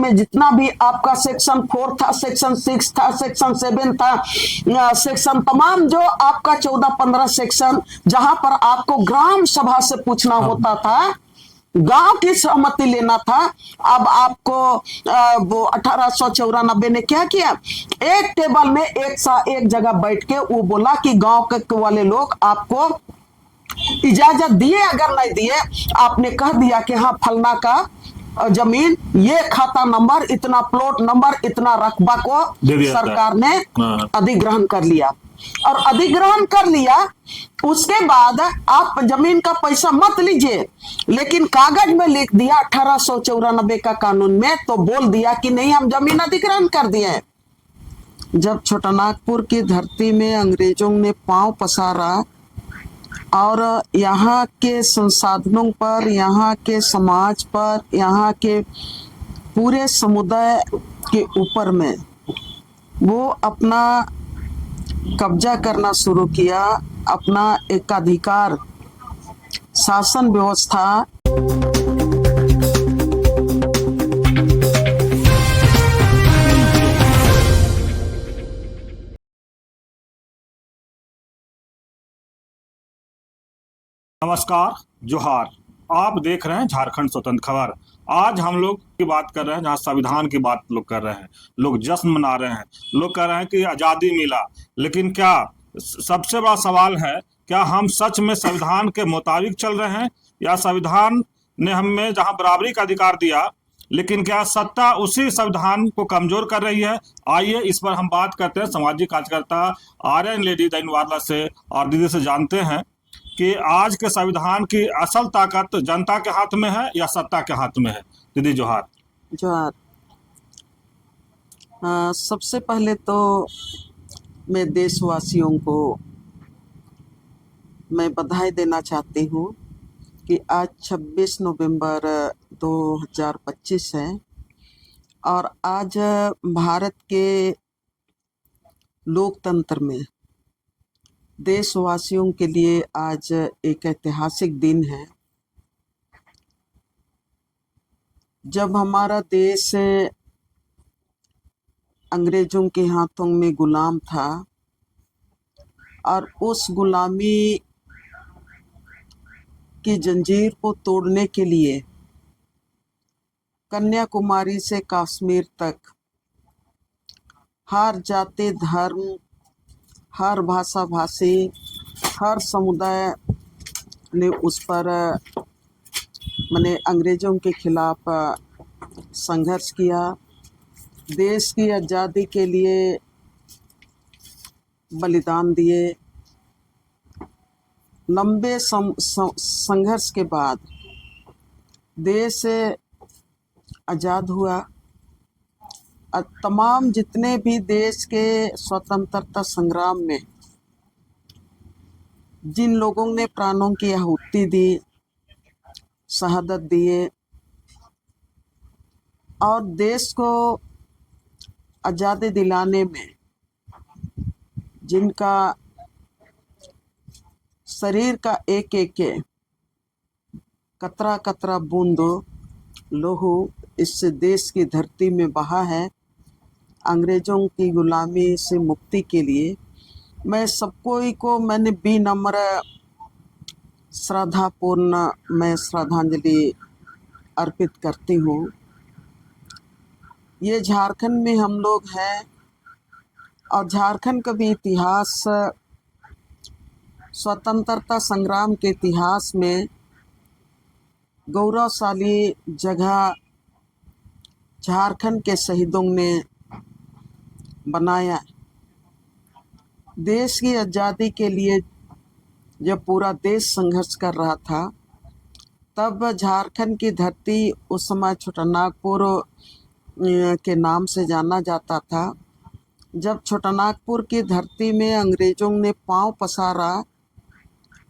में जितना भी आपका सेक्शन 4 था, सेक्शन 6 था, सेक्शन 7 था, सेक्शन तमाम जो आपका 14-15 सेक्शन, जहां पर आपको ग्राम सभा से पूछना होता था, गांव की सहमति लेना था। अब आपको वो 1894 ने क्या किया, एक टेबल में एक जगह बैठ के वो बोला कि गांव के वाले लोग आपको इजाजत दिए, अगर नहीं दिए, आपने कह दिया कि हाँ फलना का जमीन, ये खाता नंबर, इतना प्लॉट नंबर, इतना रकबा को सरकार ने अधिग्रहण कर लिया। और अधिग्रहण कर लिया, उसके बाद आप जमीन का पैसा मत लीजिए, लेकिन कागज में लिख दिया 1894 का कानून में, तो बोल दिया कि नहीं हम जमीन अधिग्रहण कर दिए। जब छोटानागपुर की धरती में अंग्रेजों ने पांव पसारा और यहाँ के संसाधनों पर, यहाँ के समाज पर, यहाँ के पूरे समुदाय के ऊपर में वो अपना कब्जा करना शुरू किया, अपना एकाधिकार शासन व्यवस्था। नमस्कार, जोहार। आप देख रहे हैं झारखंड स्वतंत्र खबर। आज हम लोग की बात कर रहे हैं जहां संविधान की बात लोग कर रहे हैं, लोग जश्न मना रहे हैं, लोग कह रहे हैं कि आज़ादी मिला। लेकिन क्या सबसे बड़ा सवाल है, क्या हम सच में संविधान के मुताबिक चल रहे हैं, या संविधान ने हमें जहां बराबरी का अधिकार दिया, लेकिन क्या सत्ता उसी संविधान को कमजोर कर रही है? आइए इस पर हम बात करते हैं सामाजिक कार्यकर्ता आर्यन लेडी दैनवाला से और दीदी से जानते हैं कि आज के संविधान की असल ताकत जनता के हाथ में है या सत्ता के हाथ में है। दीदी जोहार। जोहार। सबसे पहले तो मैं देशवासियों को मैं बधाई देना चाहती हूँ कि आज 26 नवंबर 2025 है और आज भारत के लोकतंत्र में देशवासियों के लिए आज एक ऐतिहासिक दिन है। जब हमारा देश अंग्रेजों के हाथों में गुलाम था और उस गुलामी की जंजीर को तोड़ने के लिए कन्याकुमारी से कश्मीर तक हर जाति, धर्म, हर भाषा भाषी, हर समुदाय ने उस पर मैंने अंग्रेजों के खिलाफ संघर्ष किया। देश की आज़ादी के लिए बलिदान दिए। लंबे संघर्ष के बाद देश आज़ाद हुआ। तमाम जितने भी देश के स्वतंत्रता संग्राम में जिन लोगों ने प्राणों की आहुति दी, शहादत दिए और देश को आज़ादी दिलाने में जिनका शरीर का एक एक कतरा कतरा बूंद लोहू इस देश की धरती में बहा है अंग्रेजों की गुलामी से मुक्ति के लिए, मैं सबको को मैंने विनम्र श्रद्धापूर्ण मैं श्रद्धांजलि अर्पित करती हूँ। ये झारखंड में हम लोग हैं और झारखंड का भी इतिहास, स्वतंत्रता संग्राम के इतिहास में गौरवशाली जगह झारखंड के शहीदों ने बनाया। देश की आज़ादी के लिए जब पूरा देश संघर्ष कर रहा था, तब झारखंड की धरती उस समय छोटानागपुर के नाम से जाना जाता था। जब छोटानागपुर की धरती में अंग्रेजों ने पांव पसारा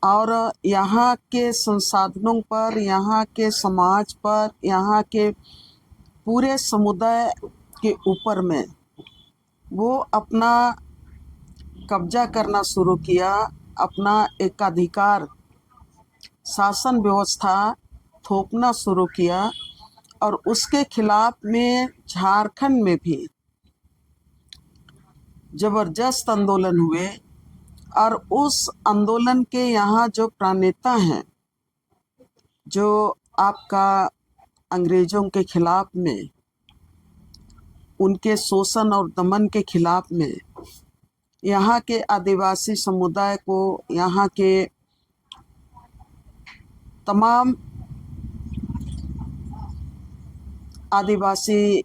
और यहाँ के संसाधनों पर, यहाँ के समाज पर, यहाँ के पूरे समुदाय के ऊपर में वो अपना कब्जा करना शुरू किया, अपना एकाधिकार शासन व्यवस्था थोपना शुरू किया और उसके खिलाफ में झारखंड में भी जबरदस्त आंदोलन हुए। और उस आंदोलन के यहाँ जो प्रणेता हैं, जो आपका अंग्रेजों के खिलाफ में, उनके शोषण और दमन के खिलाफ में यहाँ के आदिवासी समुदाय को, यहाँ के तमाम आदिवासी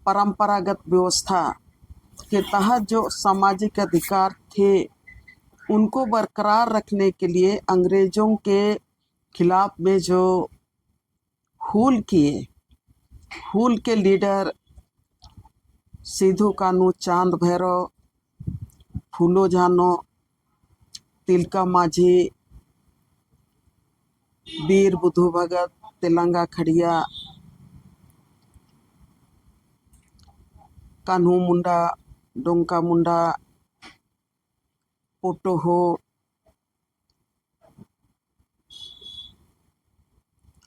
परंपरागत व्यवस्था के तहत जो सामाजिक अधिकार थे उनको बरकरार रखने के लिए अंग्रेजों के खिलाफ में जो हूल किए, हूल के लीडर सिद्धू कानू, चांद भैरव, फूलो झानो, तिलका माझी, वीर बुद्धू भगत, तेलंगा खड़िया, कान्हू मुंडा, डोंका मुंडा, पोटोहो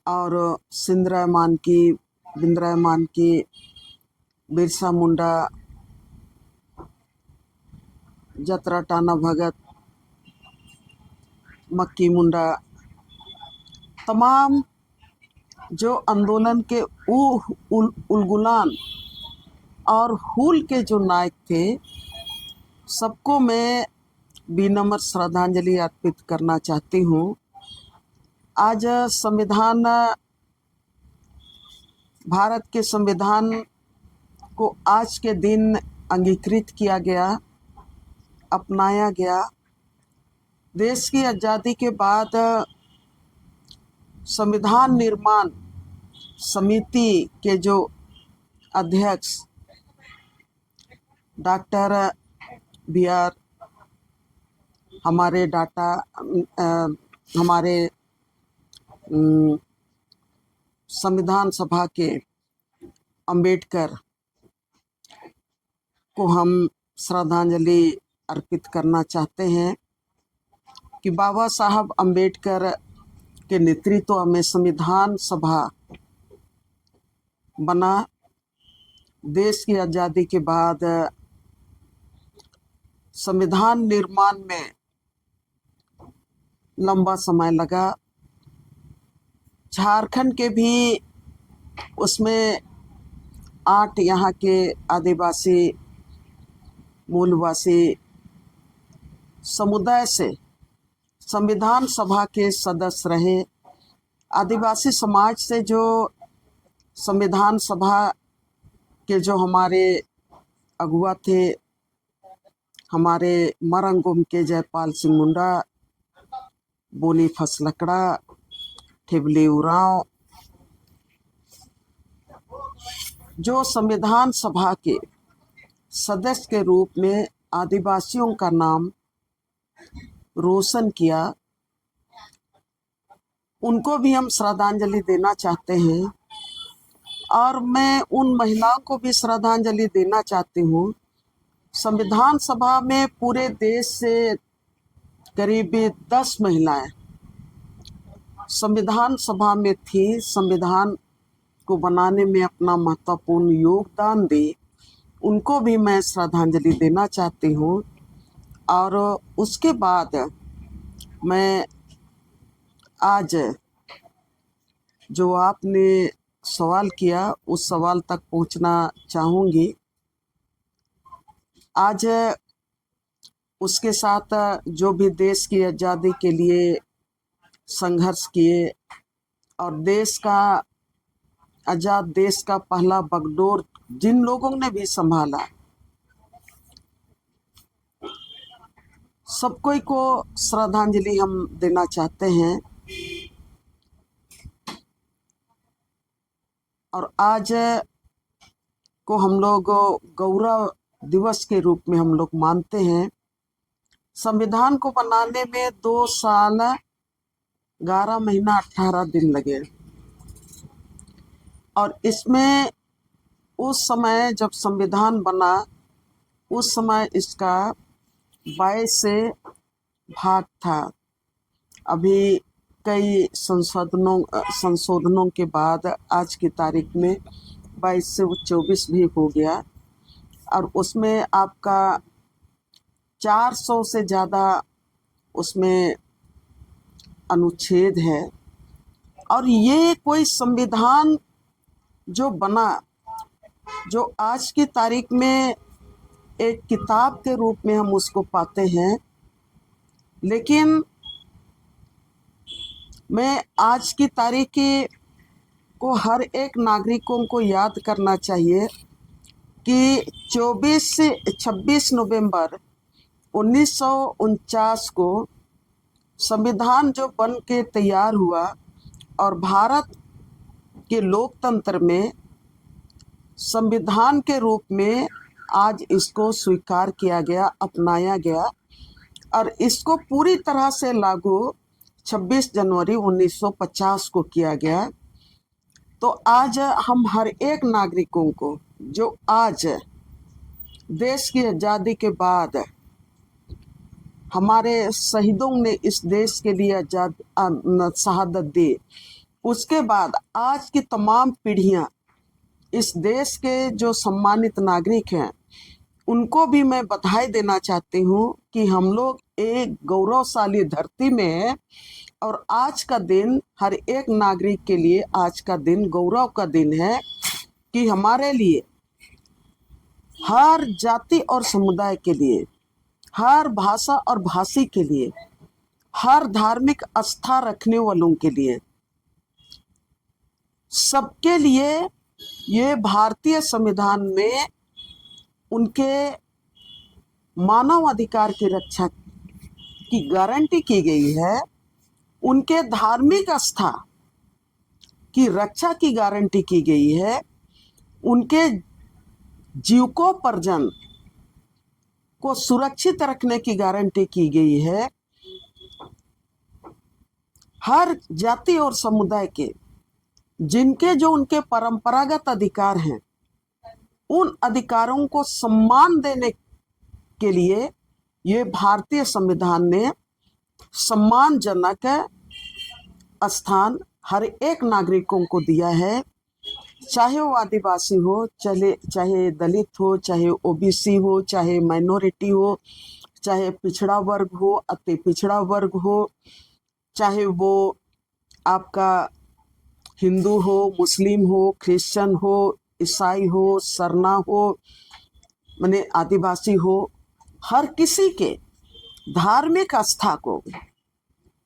और सिंदरा मानकी, बिंद्रा मानकी, बिरसा मुंडा, जतरा टाना भगत, मक्की मुंडा, तमाम जो आंदोलन के उलगुलान और हूल के जो नायक थे, सबको मैं विनम्र श्रद्धांजलि अर्पित करना चाहती हूँ। आज संविधान, भारत के संविधान को आज के दिन अंगीकृत किया गया, अपनाया गया। देश की आज़ादी के बाद संविधान निर्माण समिति के जो अध्यक्ष डॉक्टर BR हमारे संविधान सभा के अंबेडकर को हम श्रद्धांजलि अर्पित करना चाहते हैं कि बाबा साहब अंबेडकर के नेतृत्व में संविधान सभा बना। देश की आज़ादी के बाद संविधान निर्माण में लंबा समय लगा। झारखंड के भी उसमें 8 यहाँ के आदिवासी मूलवासी समुदाय से संविधान सभा के सदस्य रहे। आदिवासी समाज से जो संविधान सभा के जो हमारे अगुआ थे, हमारे मरंगुम के जयपाल सिंह मुंडा, बोनी फसलकड़ा, ठिबली उरांव, जो संविधान सभा के सदस्य के रूप में आदिवासियों का नाम रोशन किया, उनको भी हम श्रद्धांजलि देना चाहते हैं। और मैं उन महिलाओं को भी श्रद्धांजलि देना चाहती हूँ। संविधान सभा में पूरे देश से करीब 10 महिलाएं संविधान सभा में थी, संविधान को बनाने में अपना महत्वपूर्ण योगदान दी। उनको भी मैं श्रद्धांजलि देना चाहती हूँ। और उसके बाद मैं आज जो आपने सवाल किया उस सवाल तक पहुंचना चाहूँगी। आज उसके साथ जो भी देश की आज़ादी के लिए संघर्ष किए और देश का आज़ाद देश का पहला बागडोर जिन लोगों ने भी संभाला, सब कोई को श्रद्धांजलि हम देना चाहते हैं। और आज को हम लोग गौरव दिवस के रूप में हम लोग मानते हैं। संविधान को बनाने में 2 साल 11 महीना 18 दिन लगे। और इसमें उस समय जब संविधान बना, उस समय इसका 22 से भाग था। अभी कई संशोधनों के बाद आज की तारीख में 22 से 24 भी हो गया, और उसमें आपका 400 से ज़्यादा उसमें अनुच्छेद है। और ये कोई संविधान जो बना, जो आज की तारीख में एक किताब के रूप में हम उसको पाते हैं, लेकिन मैं आज की तारीख को हर एक नागरिकों को याद करना चाहिए कि 26 नवंबर 1949 को संविधान जो बन के तैयार हुआ, और भारत के लोकतंत्र में संविधान के रूप में आज इसको स्वीकार किया गया, अपनाया गया, और इसको पूरी तरह से लागू 26 जनवरी 1950 को किया गया। तो आज हम हर एक नागरिकों को, जो आज देश की आज़ादी के बाद हमारे शहीदों ने इस देश के लिए शहादत दी, उसके बाद आज की तमाम पीढ़ियां, इस देश के जो सम्मानित नागरिक हैं, उनको भी मैं बधाई देना चाहती हूँ कि हम लोग एक गौरवशाली धरती में हैं। और आज का दिन हर एक नागरिक के लिए आज का दिन गौरव का दिन है कि हमारे लिए, हर जाति और समुदाय के लिए, हर भाषा और भाषी के लिए, हर धार्मिक आस्था रखने वालों के लिए, सबके लिए ये भारतीय संविधान में उनके मानव अधिकार की रक्षा की गारंटी की गई है, उनके धार्मिक आस्था की रक्षा की गारंटी की गई है, उनके जीविकोपार्जन को सुरक्षित रखने की गारंटी की गई है। हर जाति और समुदाय के जिनके जो उनके परंपरागत अधिकार हैं, उन अधिकारों को सम्मान देने के लिए ये भारतीय संविधान ने सम्मानजनक स्थान हर एक नागरिकों को दिया है, चाहे वो आदिवासी हो, चाहे दलित हो, चाहे ओबीसी हो, चाहे माइनॉरिटी हो, चाहे पिछड़ा वर्ग हो, अति पिछड़ा वर्ग हो, चाहे वो आपका हिंदू हो, मुस्लिम हो, क्रिश्चियन हो, ईसाई हो, सरना हो, माने आदिवासी हो, हर किसी के धार्मिक आस्था को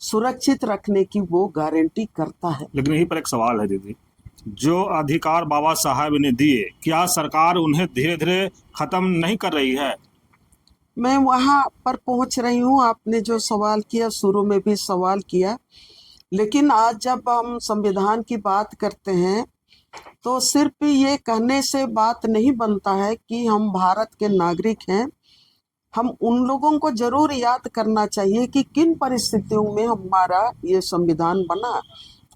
सुरक्षित रखने की वो गारंटी करता है। लेकिन यहीं पर एक सवाल है दीदी, जो अधिकार बाबा साहब ने दिए, क्या सरकार उन्हें धीरे धीरे खत्म नहीं कर रही है? मैं वहाँ पर पहुँच रही हूँ। आपने जो सवाल किया, शुरू में भी सवाल किया, लेकिन आज जब हम संविधान की बात करते हैं तो सिर्फ ये कहने से बात नहीं बनता है कि हम भारत के नागरिक हैं। हम उन लोगों को जरूर याद करना चाहिए कि किन परिस्थितियों में हमारा ये संविधान बना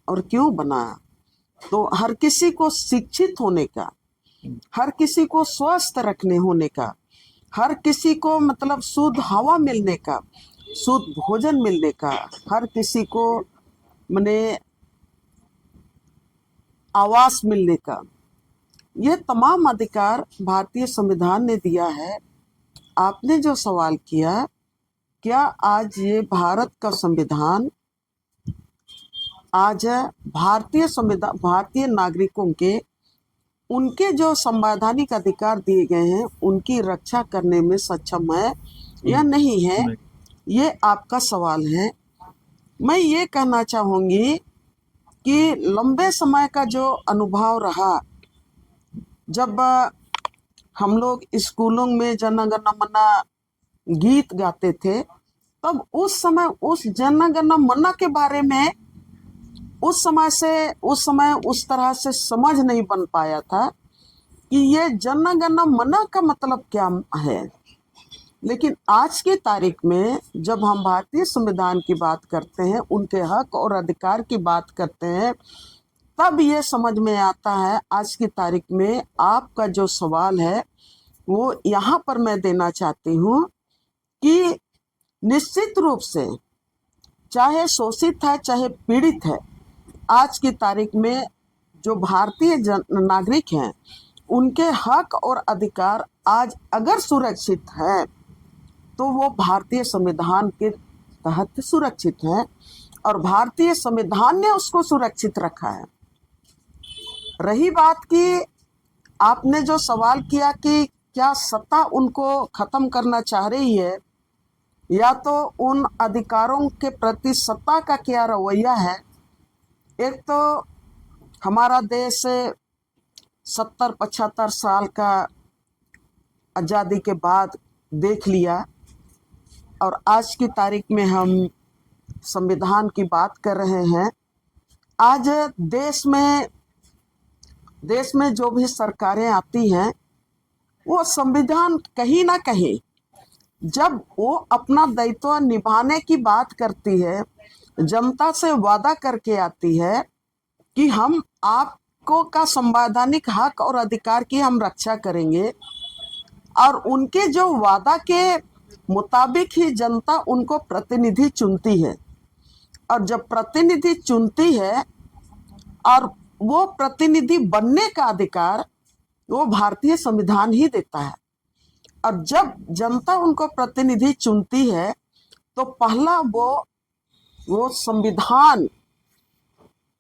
और क्यों बना। तो हर किसी को शिक्षित होने का, हर किसी को स्वस्थ रखने होने का, हर किसी को मतलब शुद्ध हवा मिलने का, शुद्ध भोजन मिलने का, हर किसी को माने आवास मिलने का, ये तमाम अधिकार भारतीय संविधान ने दिया है। आपने जो सवाल किया, क्या आज ये भारत का संविधान आज भारतीय नागरिकों के उनके जो संवैधानिक अधिकार दिए गए हैं उनकी रक्षा करने में सक्षम है या नहीं है, ये आपका सवाल है। मैं ये कहना चाहूँगी कि लंबे समय का जो अनुभव रहा, जब हम लोग स्कूलों में जन गण मन गीत गाते थे, तब उस समय उस जन गण मन के बारे में उस समय उस तरह से समझ नहीं बन पाया था कि ये जन गण मन का मतलब क्या है। लेकिन आज की तारीख में जब हम भारतीय संविधान की बात करते हैं, उनके हक और अधिकार की बात करते हैं, तब ये समझ में आता है। आज की तारीख में आपका जो सवाल है वो यहाँ पर मैं देना चाहती हूँ कि निश्चित रूप से चाहे शोषित है चाहे पीड़ित है, आज की तारीख में जो भारतीय नागरिक हैं उनके हक और अधिकार आज अगर सुरक्षित है तो वो भारतीय संविधान के तहत सुरक्षित है और भारतीय संविधान ने उसको सुरक्षित रखा है। रही बात कि आपने जो सवाल किया कि क्या सत्ता उनको खत्म करना चाह रही है या तो उन अधिकारों के प्रति सत्ता का क्या रवैया है। एक तो हमारा देश 70-75 साल का आज़ादी के बाद देख लिया और आज की तारीख में हम संविधान की बात कर रहे हैं। आज देश में जो भी सरकारें आती हैं वो संविधान कहीं ना कहीं जब वो अपना दायित्व निभाने की बात करती है, जनता से वादा करके आती है कि हम आपको का संवैधानिक हक और अधिकार की हम रक्षा करेंगे और उनके जो वादा के मुताबिक ही जनता उनको प्रतिनिधि चुनती है। और जब प्रतिनिधि चुनती है और वो प्रतिनिधि बनने का अधिकार वो भारतीय संविधान ही देता है। और जब जनता उनको प्रतिनिधि चुनती है तो पहला वो संविधान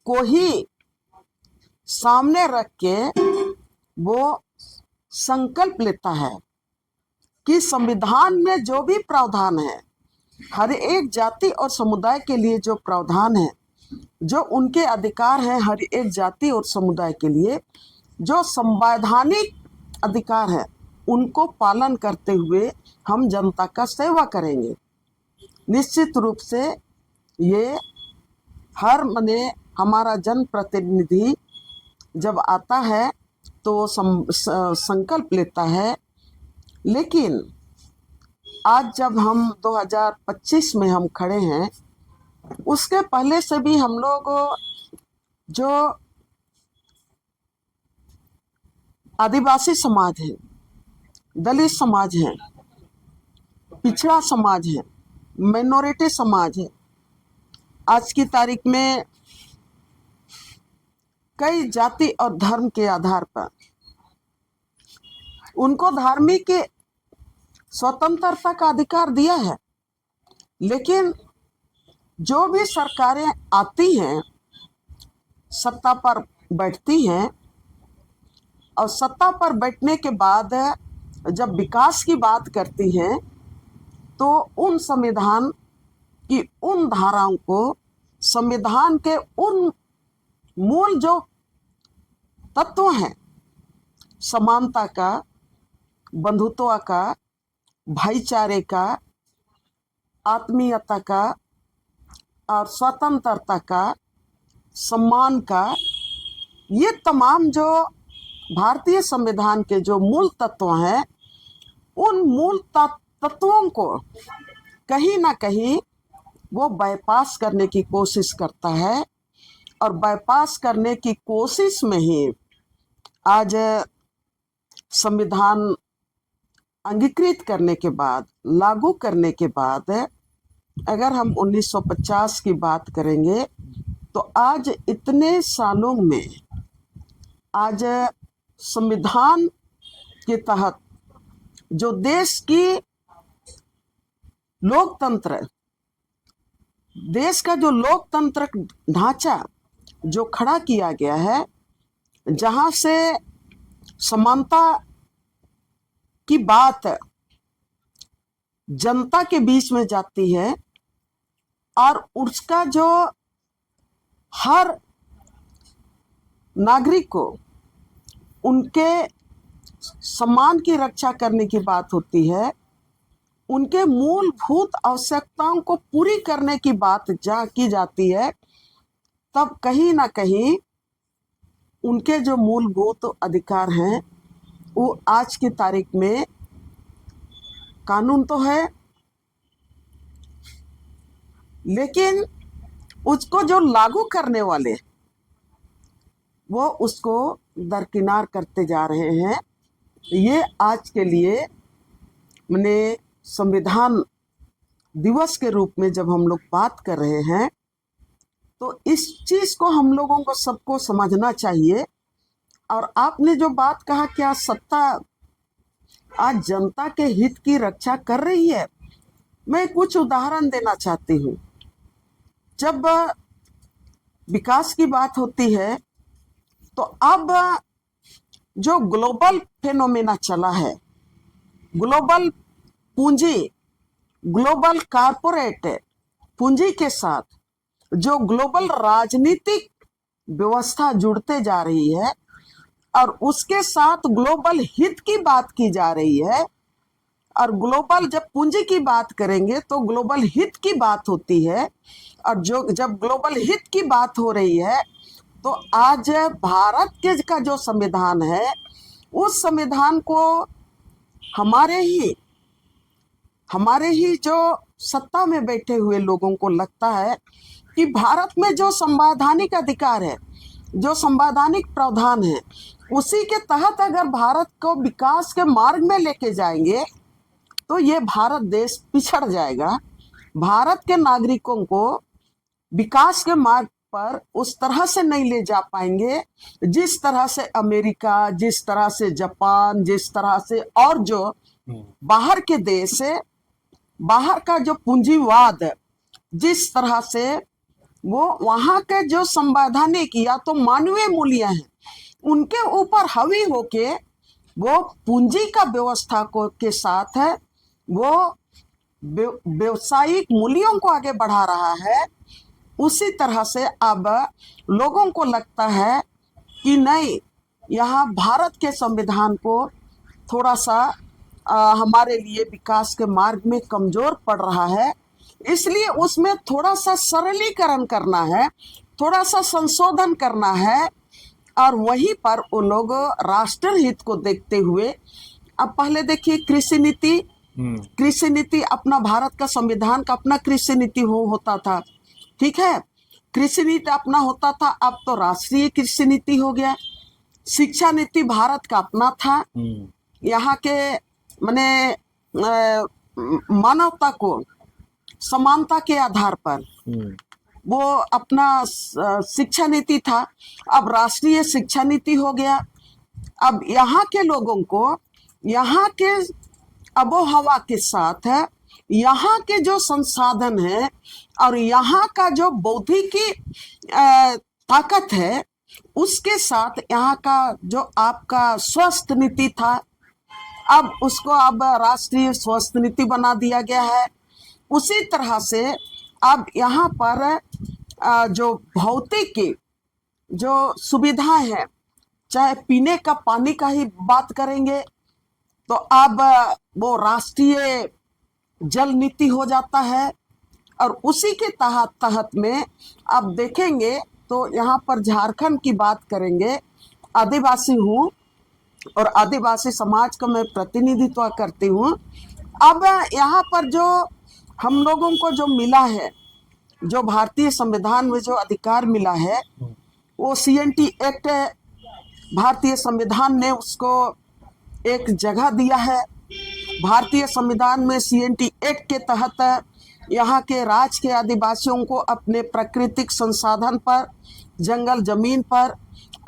को ही सामने रख के वो संकल्प लेता है कि संविधान में जो भी प्रावधान है, हर एक जाति और समुदाय के लिए जो प्रावधान है, जो उनके अधिकार हैं, हर एक जाति और समुदाय के लिए जो संवैधानिक अधिकार है, उनको पालन करते हुए हम जनता का सेवा करेंगे। निश्चित रूप से ये हमारा जनप्रतिनिधि जब आता है तो वो संकल्प लेता है। लेकिन आज जब हम 2025 में हम खड़े हैं, उसके पहले से भी हम लोग जो आदिवासी समाज है, दलित समाज है, पिछड़ा समाज है, माइनॉरिटी समाज है, आज की तारीख में कई जाति और धर्म के आधार पर उनको धार्मिक स्वतंत्रता का अधिकार दिया है। लेकिन जो भी सरकारें आती हैं, सत्ता पर बैठती हैं और सत्ता पर बैठने के बाद जब विकास की बात करती हैं तो उन संविधान की उन धाराओं को, संविधान के उन मूल जो तत्व हैं, समानता का, बंधुत्व का, भाईचारे का, आत्मीयता का और स्वतंत्रता का, सम्मान का, ये तमाम जो भारतीय संविधान के जो मूल तत्व हैं, उन मूल तत्वों को कहीं ना कहीं वो बाईपास करने की कोशिश करता है। और बाईपास करने की कोशिश में ही आज संविधान अंगीकृत करने के बाद, लागू करने के बाद, अगर हम 1950 की बात करेंगे तो आज इतने सालों में आज संविधान के तहत जो देश की लोकतंत्र, देश का जो लोकतंत्र ढांचा जो खड़ा किया गया है, जहां से समानता की बात जनता के बीच में जाती है और उसका जो हर नागरिक को उनके सम्मान की रक्षा करने की बात होती है, उनके मूलभूत आवश्यकताओं को पूरी करने की बात जहाँ की जाती है, तब कहीं ना कहीं उनके जो मूलभूत अधिकार हैं वो आज की तारीख में कानून तो है, लेकिन उसको जो लागू करने वाले वो उसको दरकिनार करते जा रहे हैं। ये आज के लिए मैंने संविधान दिवस के रूप में जब हम लोग बात कर रहे हैं, तो इस चीज को हम लोगों को सबको समझना चाहिए। और आपने जो बात कहा, क्या सत्ता आज जनता के हित की रक्षा कर रही है? मैं कुछ उदाहरण देना चाहती हूँ। जब विकास की बात होती है, तो अब जो ग्लोबल फेनोमेना चला है, ग्लोबल पूंजी, ग्लोबल कारपोरेट पूंजी के साथ जो ग्लोबल राजनीतिक व्यवस्था जुड़ते जा रही है, और उसके साथ ग्लोबल हित की बात की जा रही है। और ग्लोबल, जब पूंजी की बात करेंगे तो ग्लोबल हित की बात होती है। और जब ग्लोबल हित की बात हो रही है, तो आज भारत के का जो संविधान है, उस संविधान को हमारे ही जो सत्ता में बैठे हुए लोगों को लगता है कि भारत में जो संवैधानिक अधिकार है, जो संवैधानिक प्रावधान है, उसी के तहत अगर भारत को विकास के मार्ग में लेके जाएंगे, तो ये भारत देश पिछड़ जाएगा। भारत के नागरिकों को विकास के मार्ग पर उस तरह से नहीं ले जा पाएंगे जिस तरह से अमेरिका, जिस तरह से जापान, जिस तरह से और जो बाहर के देश है, बाहर का जो पूंजीवाद, जिस तरह से वो वहाँ के जो संवैधानिक या तो मानवीय मूल्य हैं, उनके ऊपर हावी होके वो पूंजी का व्यवस्था को के साथ है, वो व्यवसायिक मूल्यों को आगे बढ़ा रहा है। उसी तरह से अब लोगों को लगता है कि नहीं, यहाँ भारत के संविधान को थोड़ा सा हमारे लिए विकास के मार्ग में कमजोर पड़ रहा है, इसलिए उसमें थोड़ा सा सरलीकरण करना है, थोड़ा सा संशोधन करना है। और वहीं पर वो लोग राष्ट्र हित को देखते हुए, अब पहले देखिए कृषि नीति अपना भारत का संविधान का अपना कृषि नीति होता था, ठीक है, कृषि नीति अपना होता था। अब तो राष्ट्रीय कृषि नीति हो गया। शिक्षा नीति भारत का अपना था, यहाँ के माने मानवता को समानता के आधार पर वो अपना शिक्षा नीति था। अब राष्ट्रीय शिक्षा नीति हो गया। अब यहाँ के लोगों को यहाँ के आबो हवा के साथ है, यहाँ के जो संसाधन है और यहाँ का जो बौद्धिकी ताकत है, उसके साथ यहाँ का जो आपका स्वास्थ्य नीति था, अब उसको अब राष्ट्रीय स्वास्थ्य नीति बना दिया गया है। उसी तरह से अब यहाँ पर जो भौतिक जो सुविधाएं हैं, चाहे पीने का पानी का ही बात करेंगे, तो अब वो राष्ट्रीय जल नीति हो जाता है। और उसी के तहत में अब देखेंगे तो यहाँ पर झारखंड की बात करेंगे। आदिवासी हूँ और आदिवासी समाज का मैं प्रतिनिधित्व करती हूँ। अब यहाँ पर जो हम लोगों को जो मिला है, जो भारतीय संविधान में जो अधिकार मिला है, वो CNT एक्ट, भारतीय संविधान ने उसको एक जगह दिया है। भारतीय संविधान में CNT एक्ट के तहत यहाँ के राज्य के आदिवासियों को अपने प्राकृतिक संसाधन पर, जंगल जमीन पर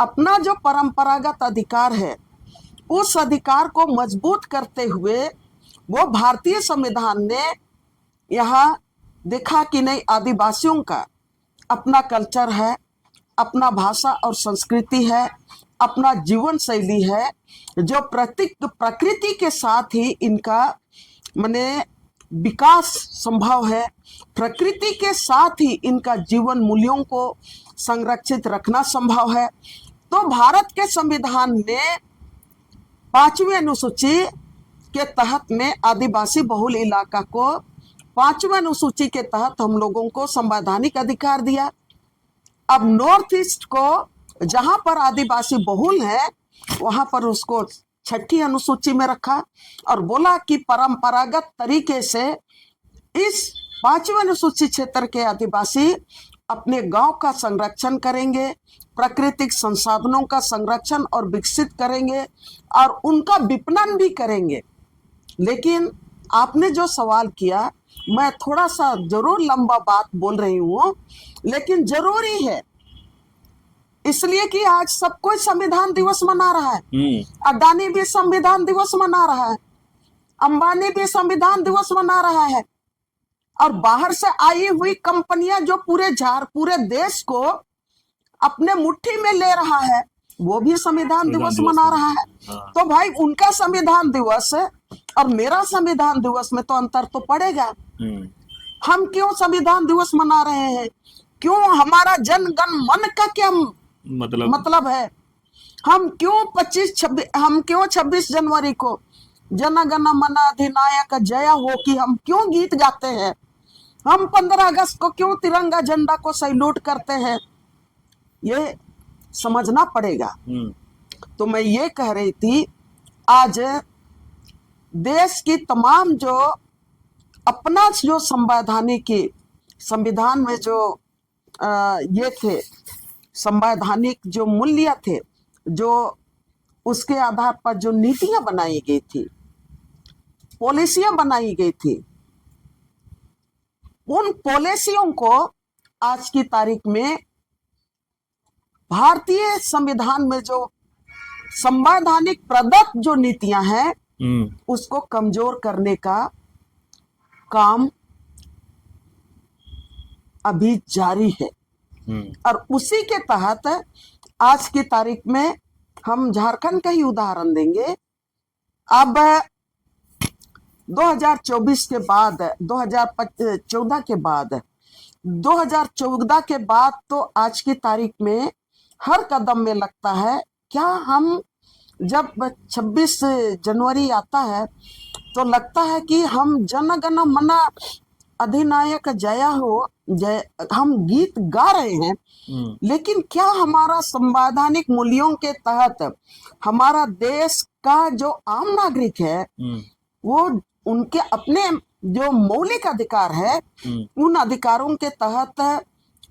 अपना जो परंपरागत अधिकार है, उस अधिकार को मजबूत करते हुए वो भारतीय संविधान ने यहाँ देखा कि नहीं, आदिवासियों का अपना कल्चर है, अपना भाषा और संस्कृति है, अपना जीवन शैली है, जो प्रकृति के साथ ही इनका माने विकास संभव है, प्रकृति के साथ ही इनका जीवन मूल्यों को संरक्षित रखना संभव है। तो भारत के संविधान ने 5वीं अनुसूची के तहत में आदिवासी बहुल इलाका को 5वीं अनुसूची के तहत हम लोगों को संवैधानिक अधिकार दिया। अब नॉर्थ ईस्ट को जहां पर आदिवासी बहुल है, वहां पर उसको 6ठी अनुसूची में रखा और बोला कि परंपरागत तरीके से इस 5वीं अनुसूची क्षेत्र के आदिवासी अपने गांव का संरक्षण करेंगे, प्राकृतिक संसाधनों का संरक्षण और विकसित करेंगे और उनका विपणन भी करेंगे। लेकिन आपने जो सवाल किया मैं थोड़ा सा जरूर लंबा बात बोल रही हूँ, लेकिन जरूरी है, इसलिए कि आज सब कोई संविधान दिवस मना रहा है। अडानी भी संविधान दिवस मना रहा है, अंबानी भी संविधान दिवस मना रहा है, और बाहर से आई हुई कंपनियां जो पूरे देश को अपने मुट्ठी में ले रहा है, वो भी संविधान दिवस मना रहा है। तो भाई उनका संविधान दिवस और मेरा संविधान दिवस में तो अंतर तो पड़ेगा। हम क्यों संविधान दिवस मना रहे हैं? क्यों? हमारा जन गण मन का क्या मतलब है? हम क्यों 26 जनवरी को जन गण मन अधिनायक जय हो कि हम क्यों गीत गाते हैं? हम 15 अगस्त को क्यों तिरंगा झंडा को सैल्यूट करते हैं? ये समझना पड़ेगा। तो मैं ये कह रही थी, आज देश की तमाम जो अपना जो संविधान में जो ये थे, संवैधानिक जो मूल्य थे, जो उसके आधार पर जो नीतियां बनाई गई थी, पॉलिसियां बनाई गई थी, उन पॉलिसियों को आज की तारीख में भारतीय संविधान में जो संवैधानिक प्रदत्त जो नीतियां हैं, उसको कमजोर करने का काम अभी जारी है। और उसी के तहत आज की तारीख में हम झारखंड का ही उदाहरण देंगे। अब 2024 के बाद, 2014 के बाद, 2014 के बाद तो आज की तारीख में हर कदम में लगता है, क्या हम जब 26 जनवरी आता है तो लगता है कि हम जन गण मन अधिनायक जय हो जय हम गीत गा रहे हैं, लेकिन क्या हमारा संवैधानिक मूल्यों के तहत हमारा देश का जो आम नागरिक है, वो उनके अपने जो मौलिक अधिकार है, उन अधिकारों के तहत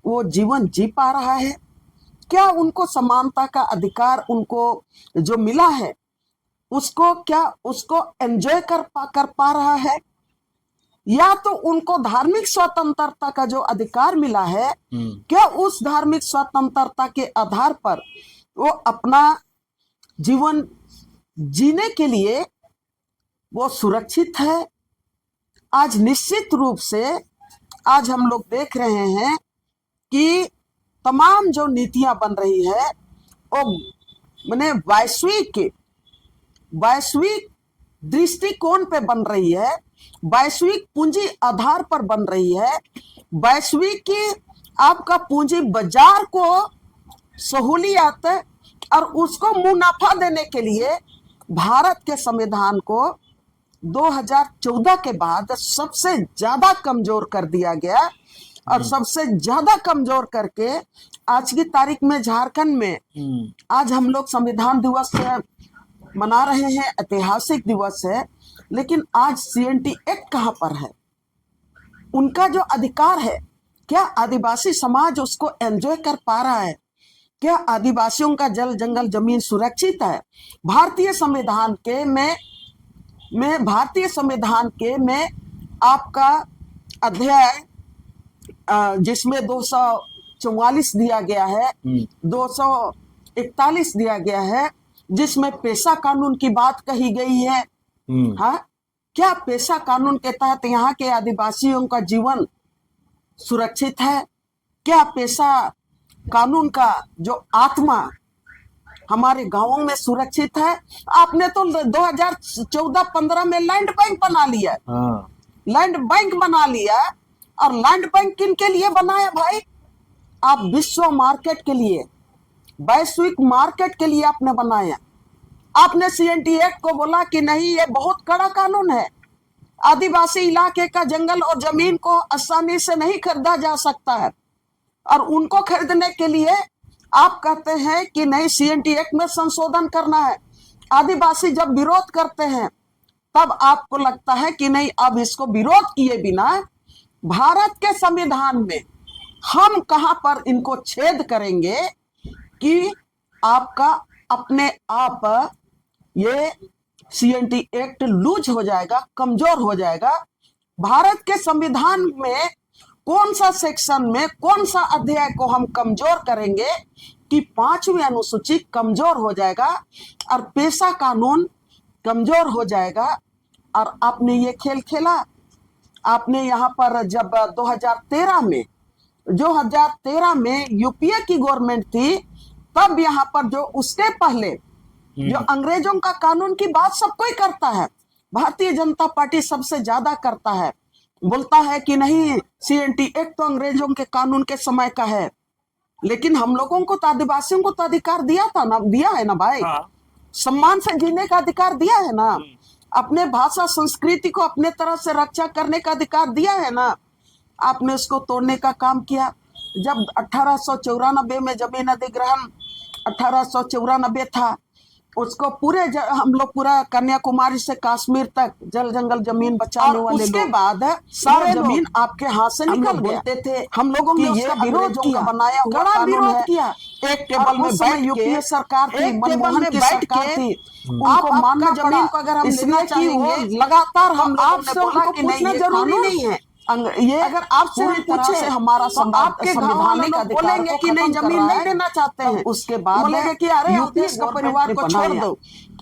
वो जीवन जी पा रहा है? क्या उनको समानता का अधिकार उनको जो मिला है, उसको एंजॉय कर पा रहा है? या तो उनको धार्मिक स्वतंत्रता का जो अधिकार मिला है, क्या उस धार्मिक स्वतंत्रता के आधार पर वो अपना जीवन जीने के लिए वो सुरक्षित है? आज निश्चित रूप से आज हम लोग देख रहे हैं कि तमाम जो नीतियां बन रही है वो माने वैश्विक दृष्टिकोण पे बन रही है, वैश्विक पूंजी आधार पर बन रही है, वैश्विक की आपका पूंजी बाजार को सहूलियत और उसको मुनाफा देने के लिए भारत के संविधान को 2014 के बाद सबसे ज्यादा कमजोर कर दिया गया। और सबसे ज्यादा कमजोर करके आज की तारीख में झारखंड में आज हम लोग संविधान दिवस मना रहे हैं, ऐतिहासिक दिवस है, लेकिन आज CNT एक्ट कहां पर है? उनका जो अधिकार है, क्या आदिवासी समाज उसको एंजॉय कर पा रहा है? क्या आदिवासियों का जल जंगल जमीन सुरक्षित है? भारतीय संविधान में आपका अध्याय जिसमें 244 दिया गया है, 241 दिया गया है, जिसमें पेशा कानून की बात कही गई है। हाँ, क्या पेशा कानून के तहत यहाँ के आदिवासियों का जीवन सुरक्षित है? क्या पेशा कानून का जो आत्मा हमारे गांवों में सुरक्षित है? आपने तो 2014-15 में लैंड बैंक बना लिया, लैंड बैंक बना लिया। और लैंड बैंक किन के लिए बनाया भाई? आप विश्व मार्केट के लिए, वैश्विक मार्केट के लिए आपने बनाया। आपने CNT एक्ट को बोला कि नहीं, ये बहुत कड़ा कानून है, आदिवासी इलाके का जंगल और जमीन को आसानी से नहीं खरीदा जा सकता है, और उनको खरीदने के लिए आप कहते हैं कि नहीं, CNT एक्ट में संशोधन करना है। आदिवासी जब विरोध करते हैं तब आपको लगता है कि नहीं, अब इसको विरोध किए बिना भारत के संविधान में हम कहां पर इनको छेद करेंगे कि आपका अपने आप ये CNT एक्ट लूज हो जाएगा, कमजोर हो जाएगा। भारत के संविधान में कौन सा सेक्शन में कौन सा अध्याय को हम कमजोर करेंगे कि 5वीं अनुसूची कमजोर हो जाएगा और पेशा कानून कमजोर हो जाएगा। और आपने ये खेल खेला। आपने यहाँ पर जब 2013 में यूपीए की गवर्नमेंट थी, तब यहाँ पर जो उसके पहले जो अंग्रेजों का कानून की बात सब कोई करता है, भारतीय जनता पार्टी सबसे ज्यादा करता है, बोलता है कि नहीं सीएनटी एक्ट तो अंग्रेजों के कानून के समय का है, लेकिन हम लोगों को तो आदिवासियों को तो अधिकार दिया था ना, दिया है ना भाई। हाँ। सम्मान से जीने का अधिकार दिया है ना, अपने भाषा संस्कृति को अपने तरह से रक्षा करने का अधिकार दिया है ना। आपने उसको तोड़ने का काम किया। जब 1894 में जमीन अधिग्रहण 1894 था, उसको पूरे हम लोग पूरा कन्याकुमारी से कश्मीर तक जल जंगल जमीन बचाने वाले उसके बाद सारे जमीन आपके हाथ से निकल बोलते थे। हम लोगों ने उसका विरोध किया, बनाया हुआ विरोध किया। एक टेबल में बैठ यूपीए सरकार थी, मनमोहन की सरकार थी, उनको मानना जमीन को अगर हम लेना चाहेंगे लगातार हम आपसे बोला कि नहीं जरूरी नहीं है। ये अगर आपसे हम पूछे हमारा आपके संवैधानिक अधिकार बोलेंगे कि नहीं जमीन नहीं देना चाहते हैं, उसके बाद बोलेंगे कि अरे देश का परिवार को छोड़ दो,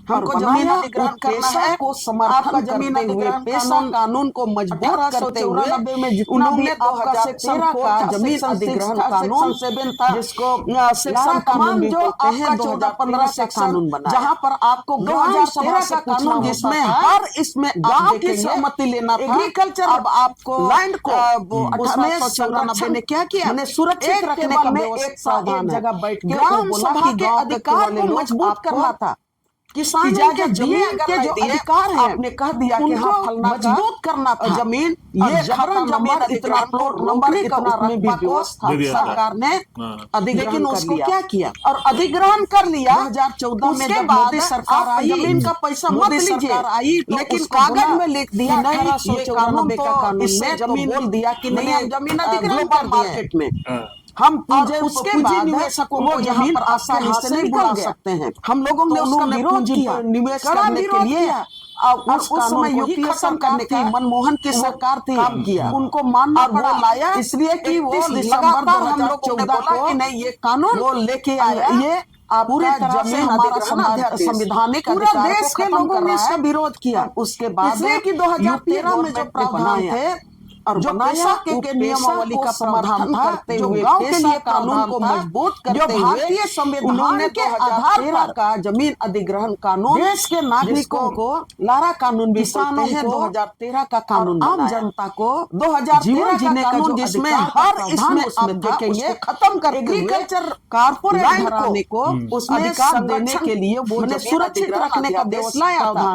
हमको जमीन अधिग्रहण करना है, को समर्थन जमीन अधिग्रहण पेशा कानून को मजबूत करते हुए उन्होंने आपका सेक्शन 4 का जमीन अधिग्रहण कानून जिसको सेक्शन कानून जो आपका 2015 का कानून बना, जहां पर आपको 2013 का कानून जिसमें हर इसमें गांव की सहमति लेना था। एग्रीकल्चर अब आपको लैंड को उसमें 1894 ने क्या किया, मैंने सुरक्षित रखने का एक जगह बैठ के ग्राम सभा के अधिकार को मजबूत करना था। किसान के जमीन के जो अधिकार है आपने कह दिया कि हाँ फलना मजबूत करना था जमीन, ये जबरन जमीन इतना प्लॉट नंबर इतना रकबा को सरकार ने अधिग्रहण उसको क्या किया और अधिग्रहण कर लिया 2014 में। जब मोदी सरकार आई, जमीन का पैसा मत लीजिए, लेकिन कागज में लिख दिया 1894 का कानून में जमीन बोल दिया कि नहीं हम जमीन अधिग्रहण कर मार्केट में हम उसके बाद निवेशकों को यहाँ पर आसानी से नहीं बुला सकते हैं। हम लोगों ने उसका विरोध किया, निवेश करने के लिए और उस समय यूपीए खत्म करने की मनमोहन की सरकार थी, काम किया, उनको मानना पड़ा, लाया इसलिए कि वो लगातार हम लोग को बोला कि नहीं ये कानून वो लेके आया, ये पूरी तरह से हमारा संवैधानिक पूरा देश के लोगों ने इसका विरोध किया। उसके बाद इसलिए कि 2013 में जो प्रावधान थे और जो पेशा के नियमावली का समाधान करते हुए गांव के लिए कानून को मजबूत करते हुए भारतीय संविधान के आधार पर का जमीन अधिग्रहण कानून देश के नागरिकों को लारा कानून भी किसानों को 2013 का कानून, आम जनता को 2013 जीने का कानून जिसमें हर इसमें आप देखेंगे खत्म कर एग्रीकल्चर कारपोरेट घराने को उसमें अधिकार देने के लिए वो सुरक्षित रखने का देश लाया था।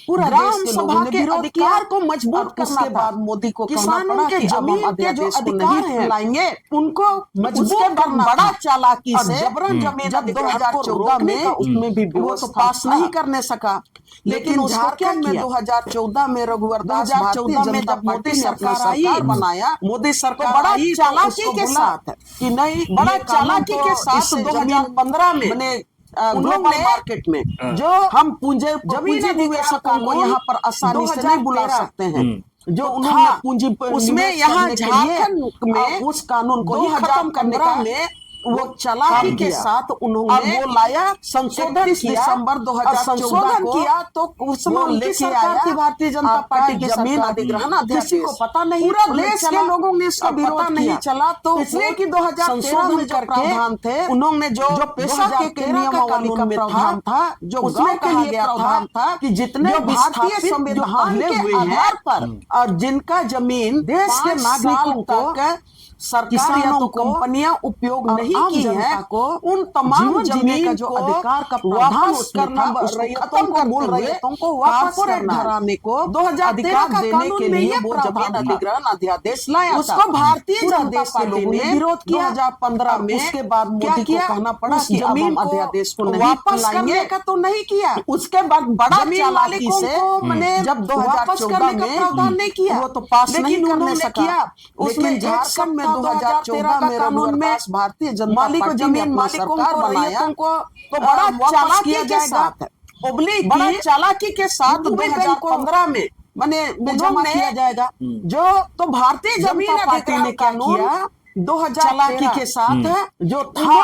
पूरा ग्राम सभा के अधिकार को मजबूत करने के बाद मोदी को किसानों के जमीन के जो अधिकार हैं लाएंगे उनको मजबूत करना, बड़ा चालाकी से जबरन जमीन जब 2014 में उसमें भी वो तो पास नहीं करने सका, लेकिन झारखंड में 2014 में रघुवर दास 2014 में जब मोदी सरकार आई बनाया, मोदी सरकार बड़ा चालाकी के साथ कि नहीं बड़ा चालाकी के साथ 2015 में ग्लोबल मार्केट में जो हम पूंजी निवेशकों को यहाँ पर आसानी से नहीं बुला सकते हैं, जो उन्होंने पूंजी उसमें यहाँ झारखंड में उस कानून को ही खत्म करने का में वो चालाकी के साथ उन्होंने वो लाया, संशोधन दिसंबर 2014 को किया, तो उस समय लेके आया भारतीय जनता पार्टी की जमीन अधिग्रहण किसी को पता नहीं, पूरा देश के लोगों ने इसका विरोध नहीं चला। तो इसलिए कि 2013 में जो प्रावधान थे उन्होंने जो पेशा के नियमावली का प्रावधान था, जो उसमें कहा गया था कि जितने भारतीय संविधान के आधार पर और जिनका जमीन देश के नागरिकों तक सरकार या तो कंपनियां उपयोग नहीं की है, को उन तमाम जमीन का जो अधिकार का प्रावधान करना खत्म कर बोल रैयतों को वापस घराने को 2013 का देने के लिए वो जमीन अधिग्रहण अध्यादेश लाया, उसको भारतीय जनता पार्टी ने विरोध किया 2015 में। उसके बाद मोदी को कहना पड़ा कि जमीन अध्यादेश को वापस करने का तो नहीं किया, उसके बाद बड़ा चालाकी से जब 2014 में प्रावधान नहीं किया वो तो पास नहीं करने सका, उसमें झारखंड में 2014 में कानून में भारतीय जनता पार्टी जमीन मालिकों को बनाया तो बड़ा चालाकी के साथ बड़ा चालाकी के साथ 2015 में में जमा किया जाएगा। जो तो भारतीय जनता पार्टी ने क्या किया 2013 के साथ जो था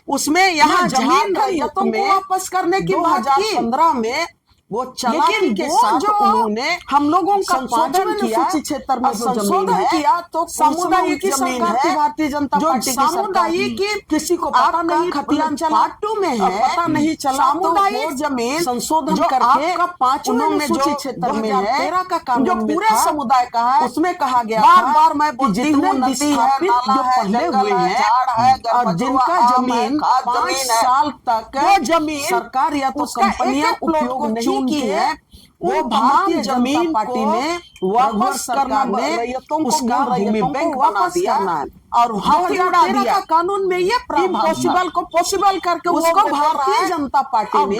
उसमें यहाँ जमीन रैयतों को वापस करने की 2015 में वो चालाकी के साथ उन्होंने हम लोगों का संशोधन किया, क्षेत्र में जो जमीन है किया तो सामुदायिक जमीन है भारतीय जनता पार्टी की सामुदायिक किसी को पता नहीं खतियान पार्टू में है पता नहीं चला सामुदायिक जमीन संशोधन करके उन्होंने जो क्षेत्र में है का कानून जो पूरे समुदाय का है उसमें कहा गया बार मैं बोलती हूँ नदी है जो पहले हुए हैं और जिनका जमीन 5 साल तक वो जमीन सरकार या तो कंपनियां उपयोग नहीं की है वो भारतीय जमीन पार्टी ने वापस करना उसका भूमि बैंक बना दिया और हाथी उड़ा दिया। कानून में ये इम्पॉसिबल को पॉसिबल करके उसको भारतीय जनता पार्टी ने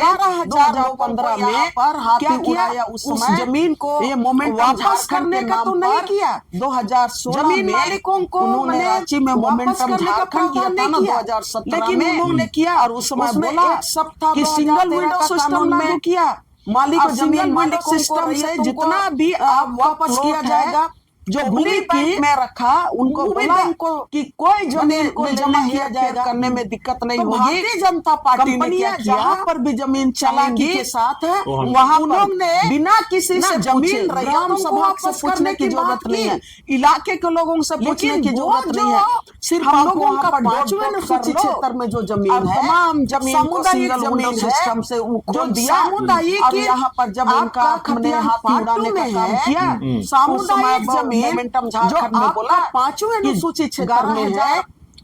2015 में हाथी उड़ाया उस जमीन को ये मोमेंट वापस करने का तो नहीं किया। 2016 जमीन मालिकों को उन्होंने रांची में मोमेंटम झारखंड किया था ना 2017 लेकिन उन्होंने किया और उस समय बोला एक सप्ताह कि सिंगल विंडो सिस्टम लागू किया मालिक जमीन मालिक सिस्टम से जितना भी आप वापस किया जाएगा जो भूमि बैंक में रखा उनको बोला कि कोई जमीन को जमा किया जाएगा करने में दिक्कत नहीं होगी। भारतीय जनता पार्टी ने क्या किया जहाँ पर भी जमीन चालाकी के साथ है वहाँ उन्होंने बिना किसी से जमीन ग्राम सभा से पूछने की जरूरत नहीं है, इलाके के लोगों से पूछने की जरूरत नहीं है। सिर्फ हम लोगों का 5वें अनुसूचित क्षेत्र में जो जमीन है तमाम जमीन सामुदायिक जमीन सिस्टम से जो सामुदायिक यहाँ पर जब उनका हमने हाथ उड़ाने का काम किया सामुदायिक जमीन मोमेंटम झारखंड में बोला 5वें अनुसूचित क्षेत्र में है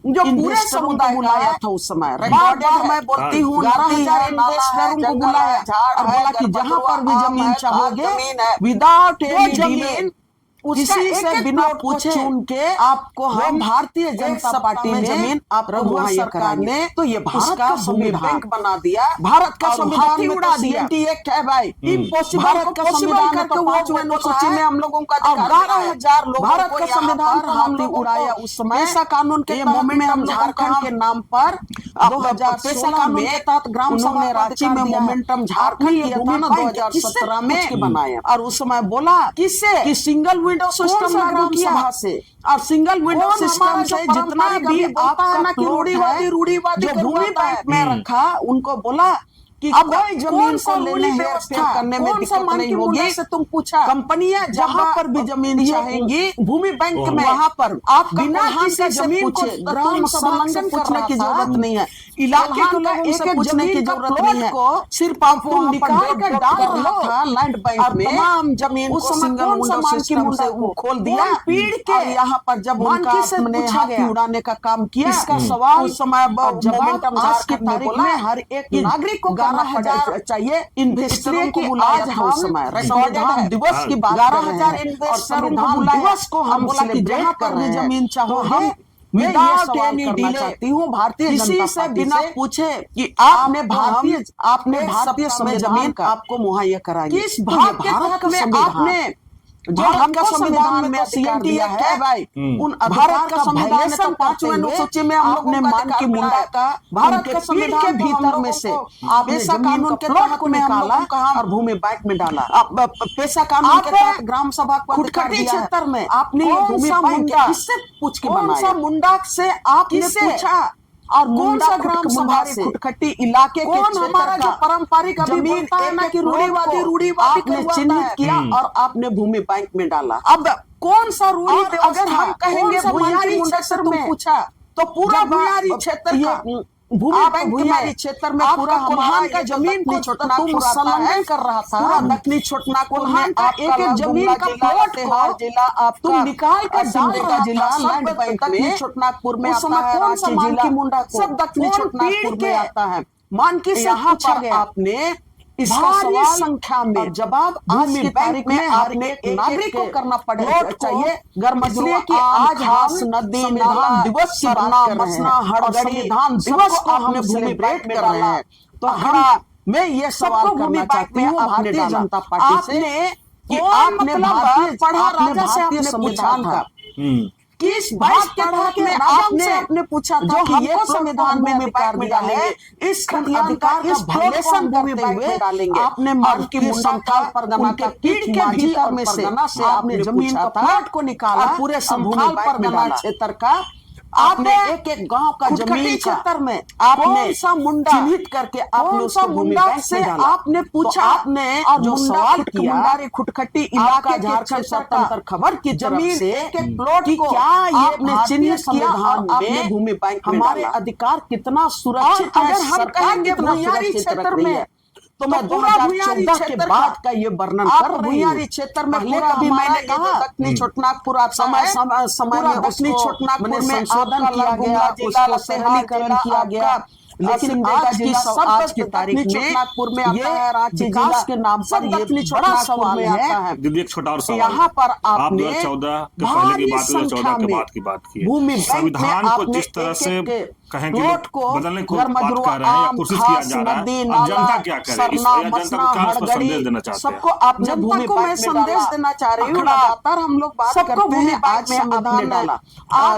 जो पूरे समुदाय बुलाया था उस समय बार मैं बोलती हूँ 11,000 इन्वेस्टरों को बुलाया और बोला कि जहाँ पर भी जमीन चाहोगे विदाउट एनी जमीन किसी से बिना पूछे उनके आपको हम भारतीय जनता पार्टी ने जमीन आपको मुहैया कराने तो ये भारत का संविधान बना दिया। भारत का संविधान उड़ा दिया एक है भाई इम्पॉसिबल भारत का संविधान करके 5वें अनुसूची में हम लोगों का 11,000 लोग भारत का संविधान हमने उड़ाया उस समय ऐसा कानून के मोमेंट में हम झारखंड के नाम पर 2016 कानून के तहत ग्राम सभा ने रांची में मोमेंटम झारखंड किया था ना 2017 में बनाया और उस समय बोला किससे कि सिंगल विंडो सिस्टम ग्राम सभा से और सिंगल विंडो सिस्टम से जितना भी आपका रूढ़िवादी जो भूमि बैंक में रखा उनको बोला कि अब कोई जमीन को लेने हेरफेर करने में दिक्कत नहीं होगी। से तुम पूछा कंपनियां जहां पर भी जमीन चाहेंगी भूमि बैंक में वहां पर आप बिना किसी जमीन को ग्राम संलग्न करने की जरूरत नहीं है, इलाके के लोगों से पूछने की जरूरत नहीं है, सिर्फ आपको निकाल कर डाल रहा था लैंड बैंक में तमाम जमीन को सिंगल विंडो सिस्टम से खोल दिया पीड़ के यहाँ पर जब उनका हमने हाथी उड़ाने का काम किया इसका सवाल उस समय मोमेंटम झारखंड में हर एक नागरिक को 11,000 चाहिए इन्वेस्टरों को आज हम संविधान दिवस की बात कर रहे हैं और संविधान दिवस को हम बोला कि जहाँ पर भी जमीन चाहो हम विदाउट एनी डिले हूँ भारतीय किसी से बिना पूछे कि आपने भारतीय संविधान का आपको मुहैया कराया किस भारत में आपने जो हमका संविधान में सीएनटी है भाई उन भारत का संविधान में 5वें अनुसूची में आपने मान की मुंडा का भारत का संविधान के भीतर में से पैसा कानून के तहत को निकाला और भूमि बैंक में डाला। पैसा कानून के तहत ग्राम सभा को खुटखटी क्षेत्र में आपने भूमि बैंक किससे पूछ के बनाया? कौन सा मुंडा से आपने पूछा और कौन सा ग्राम सभा से खुटखटी इलाके कौन हमारा जो पारंपरिक जमीन की रूढ़िवादी आपने चिन्हित किया और आपने भूमि बैंक में डाला। अब कौन सा रूढ़ी अगर हम कहेंगे भुयारी क्षेत्र में पूछा तो पूरा भुयारी क्षेत्र का भूमि बैंक भुयारी क्षेत्र में पूरा कोल्हान का जमीन को छोटना तुम संलग्न कर रहा था पूरा दक्षिणी छोटना कोल्हान का एक जमीन का प्लॉट को जिला आप तुम निकाल कर सिमडेगा जिला लैंड बैंक में छोटनागपुर में आता है रांची जिला मुंडा सब दक्षिणी छोटनागपुर में आता है मान के यहाँ पर आपने इसका सवाल संख्या में जवाब आज की तारीख में आपने एक नागरिक को करना पड़ेगा चाहिए इसलिए कि आज हम नदी नाला दिवस की बात कर रहे हैं संविधान दिवस को हमने सेलिब्रेट कर रहे हैं तो हम मैं ये सवाल करना चाहती हूँ भारतीय जनता पार्टी से कि आपने पढ़ा राजा से आपने संविधान का किस बात के तहत में आपने पूछा था कि ये संविधान में अधिकार दिया है, इस अधिकार का वायलेशन करते हुए आपने मान की संथाल परगना के कीट के भीतर में से आपने जमीन का प्लॉट को निकाला, पूरे संथाल परगना क्षेत्र का आपने एक एक गांव का जमीन क्षेत्र में आपने सा मुंडा चिन्हित करके आपने उसको भूमि बैंक से आपने पूछा, आपने और जो सवाल किया मुंडारी खुटखटी इलाका झारखंड स्वतंत्र खबर की जमीन से एक एक प्लॉट को क्या ये आपने चिन्हित किया और आपने भूमि बैंक हमारे अधिकार कितना सुरक्षित है। अगर हम कहेंगे भूमियारी क्षेत्र में तो मैं 2014 के बाद का ये वर्णन कर रही हूँ। क्षेत्र में पूरा कभी मैंने कहा दक्षिणी छोटनागपुर समय में दक्षिणी छोटनागपुर में संशोधन किया गया, उसको सरलीकरण किया गया, लेकिन आज की तारीख में नागपुर में आता है रांची विकास के नाम पर ये बड़ा सवाल है। दीदी एक छोटा और सवाल, यहाँ पर आपने 2014 के पहले की बात, 2014 के बाद की बात की है। संविधान को जिस तरह से कहें कि बदलने को बात कर रहे हैं या कोशिश किया जा रहा है, अब जनता क्या करेगी? जनता को क्या उसको संदेश देना चाहते हैं? सबको आप जनता को मैं संदेश देना चाह रही हूँ। लगातार हम लोग बात करते हैं, आज संविधान डाला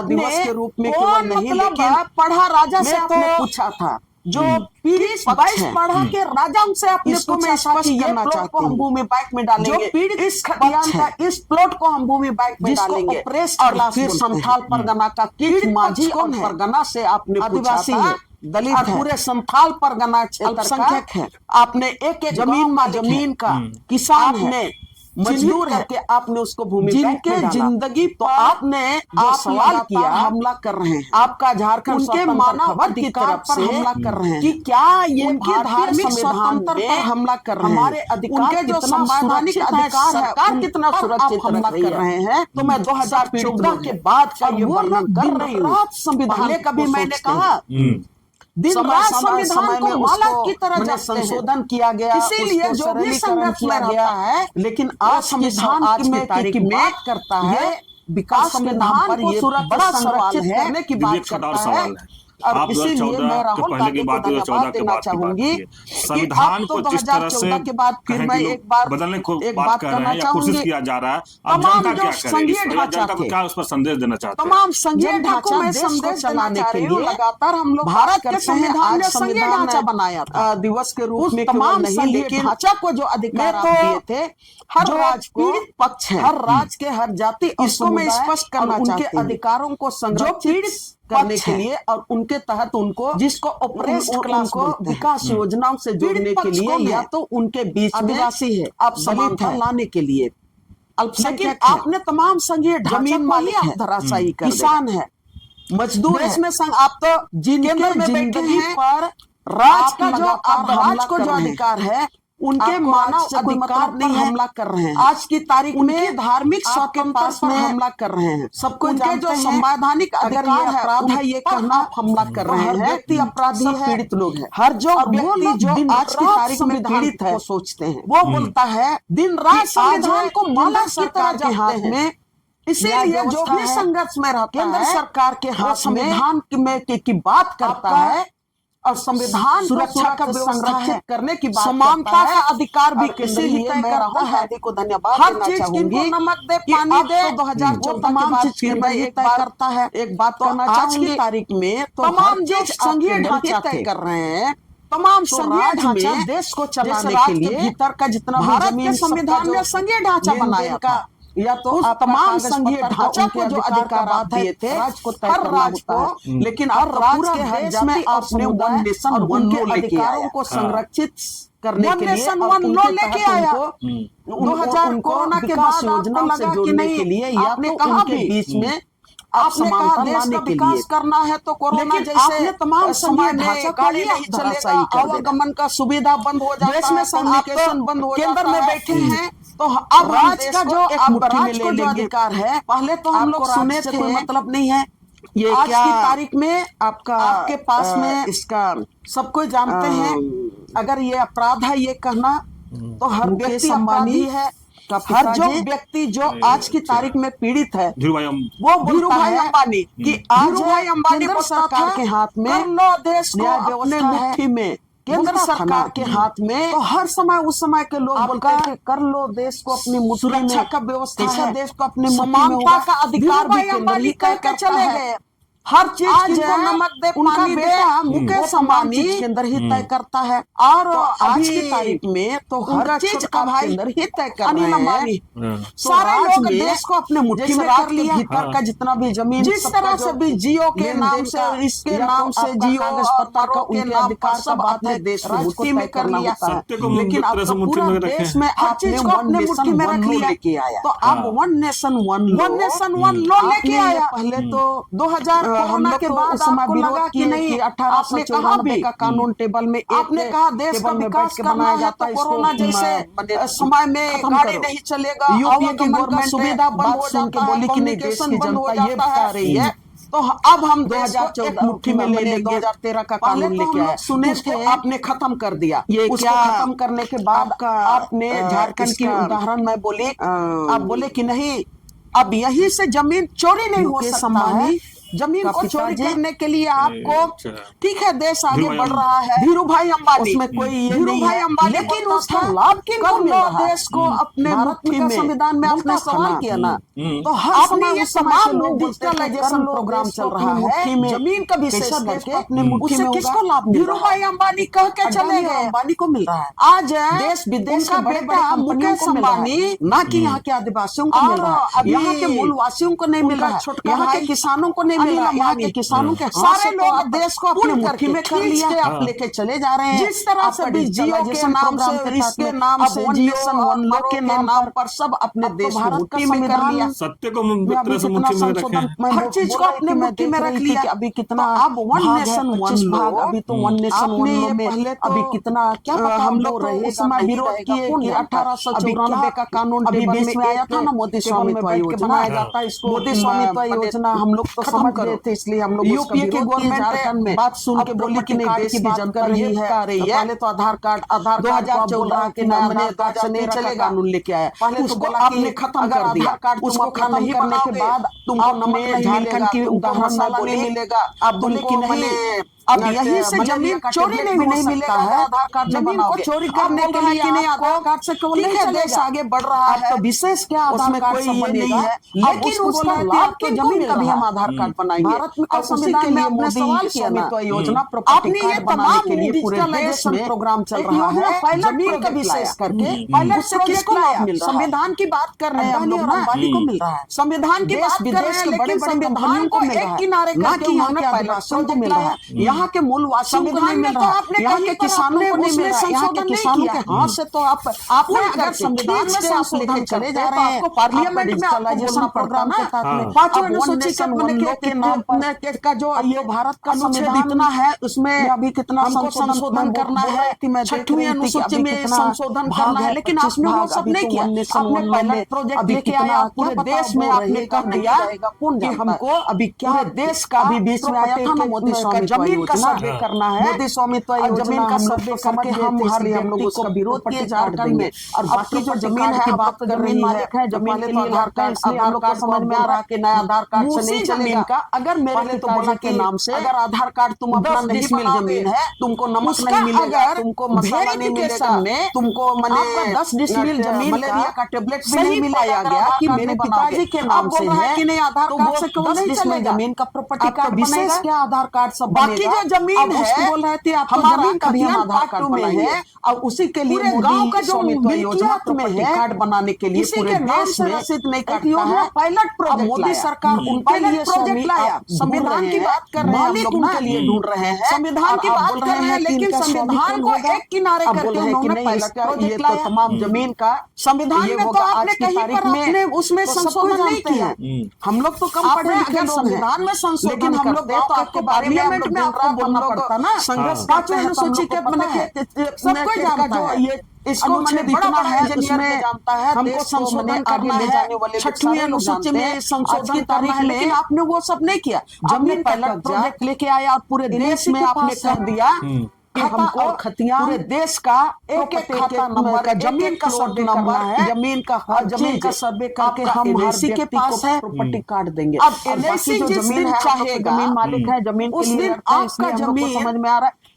दिवस के रूप में केवल नहीं, लेकिन पढ़ा राजा से आपने पूछा था, जो 20-22 पढ़ा के राजा से आपने पूछा कि ये प्लॉट को हम भूमि बैंक में डालेंगे, जो पीड़ित इस खतियान का इस प्लॉट को हम भूमि बैंक में डालेंगे, और फिर संथाल परगना का कीट माझी और परगना से आपने आदिवासी है, दलित है, पूरे संथाल परगना अल्पसंख्यक है, आपने एक एक जमीन का किसान ने मजदूर है कि आपने उसको भूमि जिनके जिंदगी तो आपने जो सवाल किया हमला कर रहे हैं, आपका झारखंड उनके मानव अधिकार पर हमला कर रहे हैं कि क्या ये उनके धार्मिक स्वतंत्रता पर हमला कर रहे हैं, हमारे अधिकार जो संवैधानिक अधिकार है सरकार कितना सुरक्षित हमला कर रहे हैं। तो मैं 2014 के बाद का ये वर्णन कर रही हूँ। संविधान कभी मैंने कहा दिन रात संविधान को माला की तरह संशोधन किया गया, इसीलिए जो भी संघर्ष में गया है, लेकिन आज संविधान की बात करता है, विकास के नाम पर ये बड़ा सुरक्षित करने की बात करता है। आप 2014 के पहले की बात, 2014 के बाद चाहूंगी संविधान को जिस तरह से के बाद फिर मैं एक बार बदलने को बात कर रहे हैं या कोशिश किया जा रहा है, अब जनता क्या करेगी? जनता को क्या उस पर संदेश देना चाहते हैं? तमाम संघीय ढांचा में संदेश चलाने के लिए लगातार हम लोग भारत के संविधान ने संघीय ढांचा बनाया था दिवस के रूप में, तमाम संघीय ढांचा को जो अधिकार दिए थे, हर राज्य को पक्ष है, हर राज्य के हर जाति, इसको मैं स्पष्ट करना चाहती हूं, उनके अधिकारों को संरक्षित करने के लिए और उनके तहत उनको जिसको ऑपरेशन क्लास को विकास योजनाओं से जोड़ने के लिए, या तो उनके बीच आदिवासी है, आप समानता लाने के लिए अल्पसंख्यक, आपने तमाम संघीय जमीन मालिक है, धराशायी कर किसान है, मजदूर है, इसमें संग आप तो जिनके जिंदगी पर राज का जो राज को जो अधिकार है, उनके मानव अधिकार नहीं हमला कर रहे हैं। आज की तारीख में धार्मिक स्वतंत्रता पर हमला कर रहे हैं। सबको उनके जो संवैधानिक अधिकार है, अपराध है ये कहना हमला कर रहे हैं। व्यक्ति अपराधी है, पीड़ित लोग हैं। हर जो व्यक्ति जो आज की तारीख में पीड़ित है, सोचते हैं, वो बोलता है दिन रात संविधान को माला सरकार के हाथ में, इसीलिए जो भी संघर्ष में रहता है केंद्र सरकार के हाथ संविधान में की बात करता है और संविधान सुरक्षा का संरक्षित करने की बात, समानता का अधिकार भी किसी ही तय करता है। को धन्यवाद हर चीज किनको नमक दे पानी दे 2014 तमाम चीज की मैं एक तय करता है। एक बात कहना चाहूंगी, तारीख में तो तमाम जो संघीय ढांचा तय कर रहे हैं, तमाम संघीय ढांचा देश को चलाने के लिए भीतर का जितना भारत के संविधान ने संघीय ढांचा बनाया था, या तो तमाम संघीय ढांचा को जो अधिकार दिए थे हर राज्य को, लेकिन हर राज्य के हर देश में आपने वन नेशन वन लॉ अधिकारों को संरक्षित करने के लिए वन लॉ लेके आया। 2000 कोरोना के बाद योजना से जोड़ने के लिए, या आपने कहा बीच में आपने कहा देश का विकास करना है तो कोरोना जैसे तमाम संघीय ढांचा गाड़ी नहीं चलेगा, आवागमन का सुविधा बंद हो जाता है, देश में कम्युनिकेशन बंद हो जाता है, केंद्र में बैठे हैं तो अब राज्य का जो राज्य को जो अधिकार है, पहले तो हम लोग सुने थे, कोई मतलब नहीं है। ये आज की तारीख में आपके पास में इसका सब कोई जानते हैं, अगर ये अपराध है ये कहना, तो हर व्यक्ति अपराधी है। हर जो व्यक्ति जो आज की तारीख में पीड़ित है वो बोलता है अंबानी कि आज अंबानी को सरकार के हाथ में देश को अपने मुट्ठी में केंद्र सरकार के हाथ में, तो हर समय उस समय के लोग बोलते हैं कर लो देश को अपनी सुरक्षा का व्यवस्था है, देश को अपने समानता का अधिकार भी केंद्र ही तय करके चले गए। हर चीज जिनको नमक दे पानी दे मुकेश अंबानी केंद्र ही तय करता है। और आज की तारीख में तो हर चीज का भाई केंद्र ही तय कर रहे हैं। सारे लोग देश को अपने मुट्ठी में कर लिया। भीतर का जितना भी जमीन जिस तरह से भी जियो के नाम से, इसके नाम से जियो कागज पत्ता का उनके अधिकार सब अपने देश को मुट्ठी में कर लिया। लेकिन अब तो पूरा देश में हर चीज को अपने मुट्ठी में रख लिया। तो अब वन नेशन वन लॉ लेके आया। पहले तो 2000 कोरोना के बाद आपको लगा कि नहीं 1894 का कानून टेबल में आपने कहा देश का विकास करना है तो कोरोना जैसे समय में गाड़ी नहीं चलेगा, यूपी की गवर्नमेंट सुविधा बंद हो जाता है, बोली कि नहीं देश की जनता ये बता रही है। तो अब हम 2014 मुट्ठी में ले लेंगे। 2013 का कानून लेके आए, सुने थे आपने खत्म कर दिया। ये क्या खत्म करने के बाद आपने झारखंड की उदाहरण में बोले, आप बोले कि नहीं अब यहीं से जमीन चोरी नहीं हो सकता है। जमीन को चोरी करने के लिए आपको ठीक है देश आगे बढ़ रहा है, धीरू भाई अंबानी, उसमें कोई धीरू भाई अंबानी, लेकिन उसका लाभ किनको मिल रहा है? देश को अपने मुट्ठी में, संविधान में आपने सवाल किया ना, तो हर समय ये तमाम डिजिटलाइजेशन प्रोग्राम चल रहा है, जमीन का विशेष करके अपने मुट्ठी में किसको लाभ? धीरू भाई अंबानी कह के चले गए, अंबानी को मिल रहा है। आज देश विदेश का बेटा मुकेश अंबानी ना कि यहाँ के आदिवासियों को मिल रहा है, यहाँ के मूलवासियों को नहीं मिल रहा है, यहाँ के किसानों को यहाँ के किसानों के सारे लोग देश को अपने मुट्ठी में कर लिया। आप लेके चले जा रहे हैं जिस तरह से भी जियो के नाम से, इसके नाम से, वन लॉ के नाम पर सब अपने देश को मुट्ठी में कर लिया। सत्य को मुट्ठी में रखे, हर चीज को अपने मुट्ठी में रख लिया। अभी कितना अब वन नेशन वन भाग, अभी तो वन नेशन वन लॉ में अभी कितना क्या हम लोग उस समय विरोध किए कि 1894 का कानून अभी बीच में आया था ना, मोदी स्वामित्व योजना बनाया जाता है, इसको मोदी स्वामित्व योजना हम लोग तो समझ गए थे, इसलिए हम लोग यूपी के गवर्नमेंट में बात सुन के बोली कि नहीं देश की जानकारी है पहले तो आधार कार्ड 2014 के नाम में नहीं चलेगा, कानून लेके आया। पहले उसको आपने खत्म कर दिया, उसको खत्म करने के बाद तुमको नमक झारखंड की उदाहरण नहीं मिलेगा। आप बोले कि नहीं अब यहीं से जमीन चोरी नहीं मिलेगा है, जमीन को चोरी करने के लिए कि नहीं आधार कार्ड से केवल नहीं देश आगे बढ़ रहा है। तो विशेष क्या आधार कार्ड से नहीं है, लेकिन उसका लाभ के जमीन का भी हम आधार कार्ड बनाएंगे। भारत में का संविधान में आपने सवाल किया ना, योजना आपने ये तमाम के लिए पूरे देश में प्रोग्राम चल रहा है, जमीन का विशेष करके पायलट से किसको लाभ मिल रहा है? संविधान की बात कर रहे हैं हम लोग, अंबानी को मिल रहा है। संविधान की बात कर रहे हैं, लेकिन संविधान को एक किनारे करके यहाँ के पायलटों को मिल रहा है, यहाँ के मूलवासियों को नहीं मिल रहा है, यहाँ के किसानों को नहीं मिल रहा है। यहाँ के किसानों के हाथ से तो आपने अगर संविधान में से आप लेके चले जा रहे हैं, आपको पार्लियामेंट में आपको बोलना पड़ता ना। पांचवें अनुसूची के नाम का जो ये भारत का अनुच्छेद इतना है, उसमें अभी कितना हमको संशोधन करना है, 6वीं अनुसूची में संशोधन करना है, लेकिन आपने वो सब नहीं किया। आपने पहले प्रोजेक्ट लेके आया, पूरे देश में आपने कर दिया कि हमको अभी क्या देश का भी बीच में आया था ना मोदी स्वामित्व योजना करना है, मोदी स्वामित्व जमीन का सर्वे करके हम हर लोग उसका विरोध किए झारखंड में। और बाकी जो जमीन है बात कर रही है, जमीन के लिए आधार कार्ड से आप लोग को समझ में आ रहा है कि नया आधार कार्ड से नहीं चलेगा का। अगर मेरे तो बोला के नाम से अगर आधार कार्ड तुम अपना नहीं जमीन है, तुमको नमक नहीं मिलेगा, तुमको मसाला नहीं मिलेगा, तुमको मैंने 10 डिसमिल जमीन मलेरिया का टेबलेट भी नहीं मिलाया गया कि मेरे पिताजी के नाम से है कि नहीं आधार कार्ड से क्यों नहीं चलेगा? जमीन का प्रॉपर्टी कार्ड विशेष क्या आधार कार्ड सब बाकी जो जमीन है बोल रहे थे आप हमारा कभी आधार कार्ड में है, और उसी के लिए गांव का जो योजना में है कार्ड बनाने के लिए पूरे देश में रसीद नहीं काटता है। पायलट प्रोजेक्ट मोदी सरकार उनके लिए प्रोजेक्ट लाया। संविधान की बात कर रहे हैं, मालिक उनके लिए ढूंढ रहे हैं, संविधान की बात कर रहे हैं, लेकिन संविधान को एक किनारे करके उन्होंने पायलट प्रोजेक्ट लाया। तमाम जमीन का संविधान में तो आपने कहीं पर आपने उसमें संशोधन नहीं किया। हम लोग तो कम पढ़े लिखे संविधान में संशोधन, लेकिन हम लोग तो आपको पार्लियामेंट में आपको बोलना पड़ता ना। संघर्ष पांचवें अनुसूची के सबको जानता है ये, इसको मैंने इतना है जिसमें जानता है हमको संशोधन करना है, 6वीं अनुसूची में संशोधन करना है, लेकिन आपने वो सब नहीं किया। जमीन पायलट प्रोजेक्ट लेके आया और पूरे देश में आपने कर दिया कि हमको खतियान पूरे देश का एक एक खाता नंबर का जमीन का सर्वे नंबर है, जमीन का हर जमीन का सर्वे करके हम एनआईसी के पास है प्रॉपर्टी कार्ड देंगे। अब एनआईसी जो जमीन चाहेगा, जमीन मालिक है, जमीन उस दिन आपका जमीन समझ में आ रहा है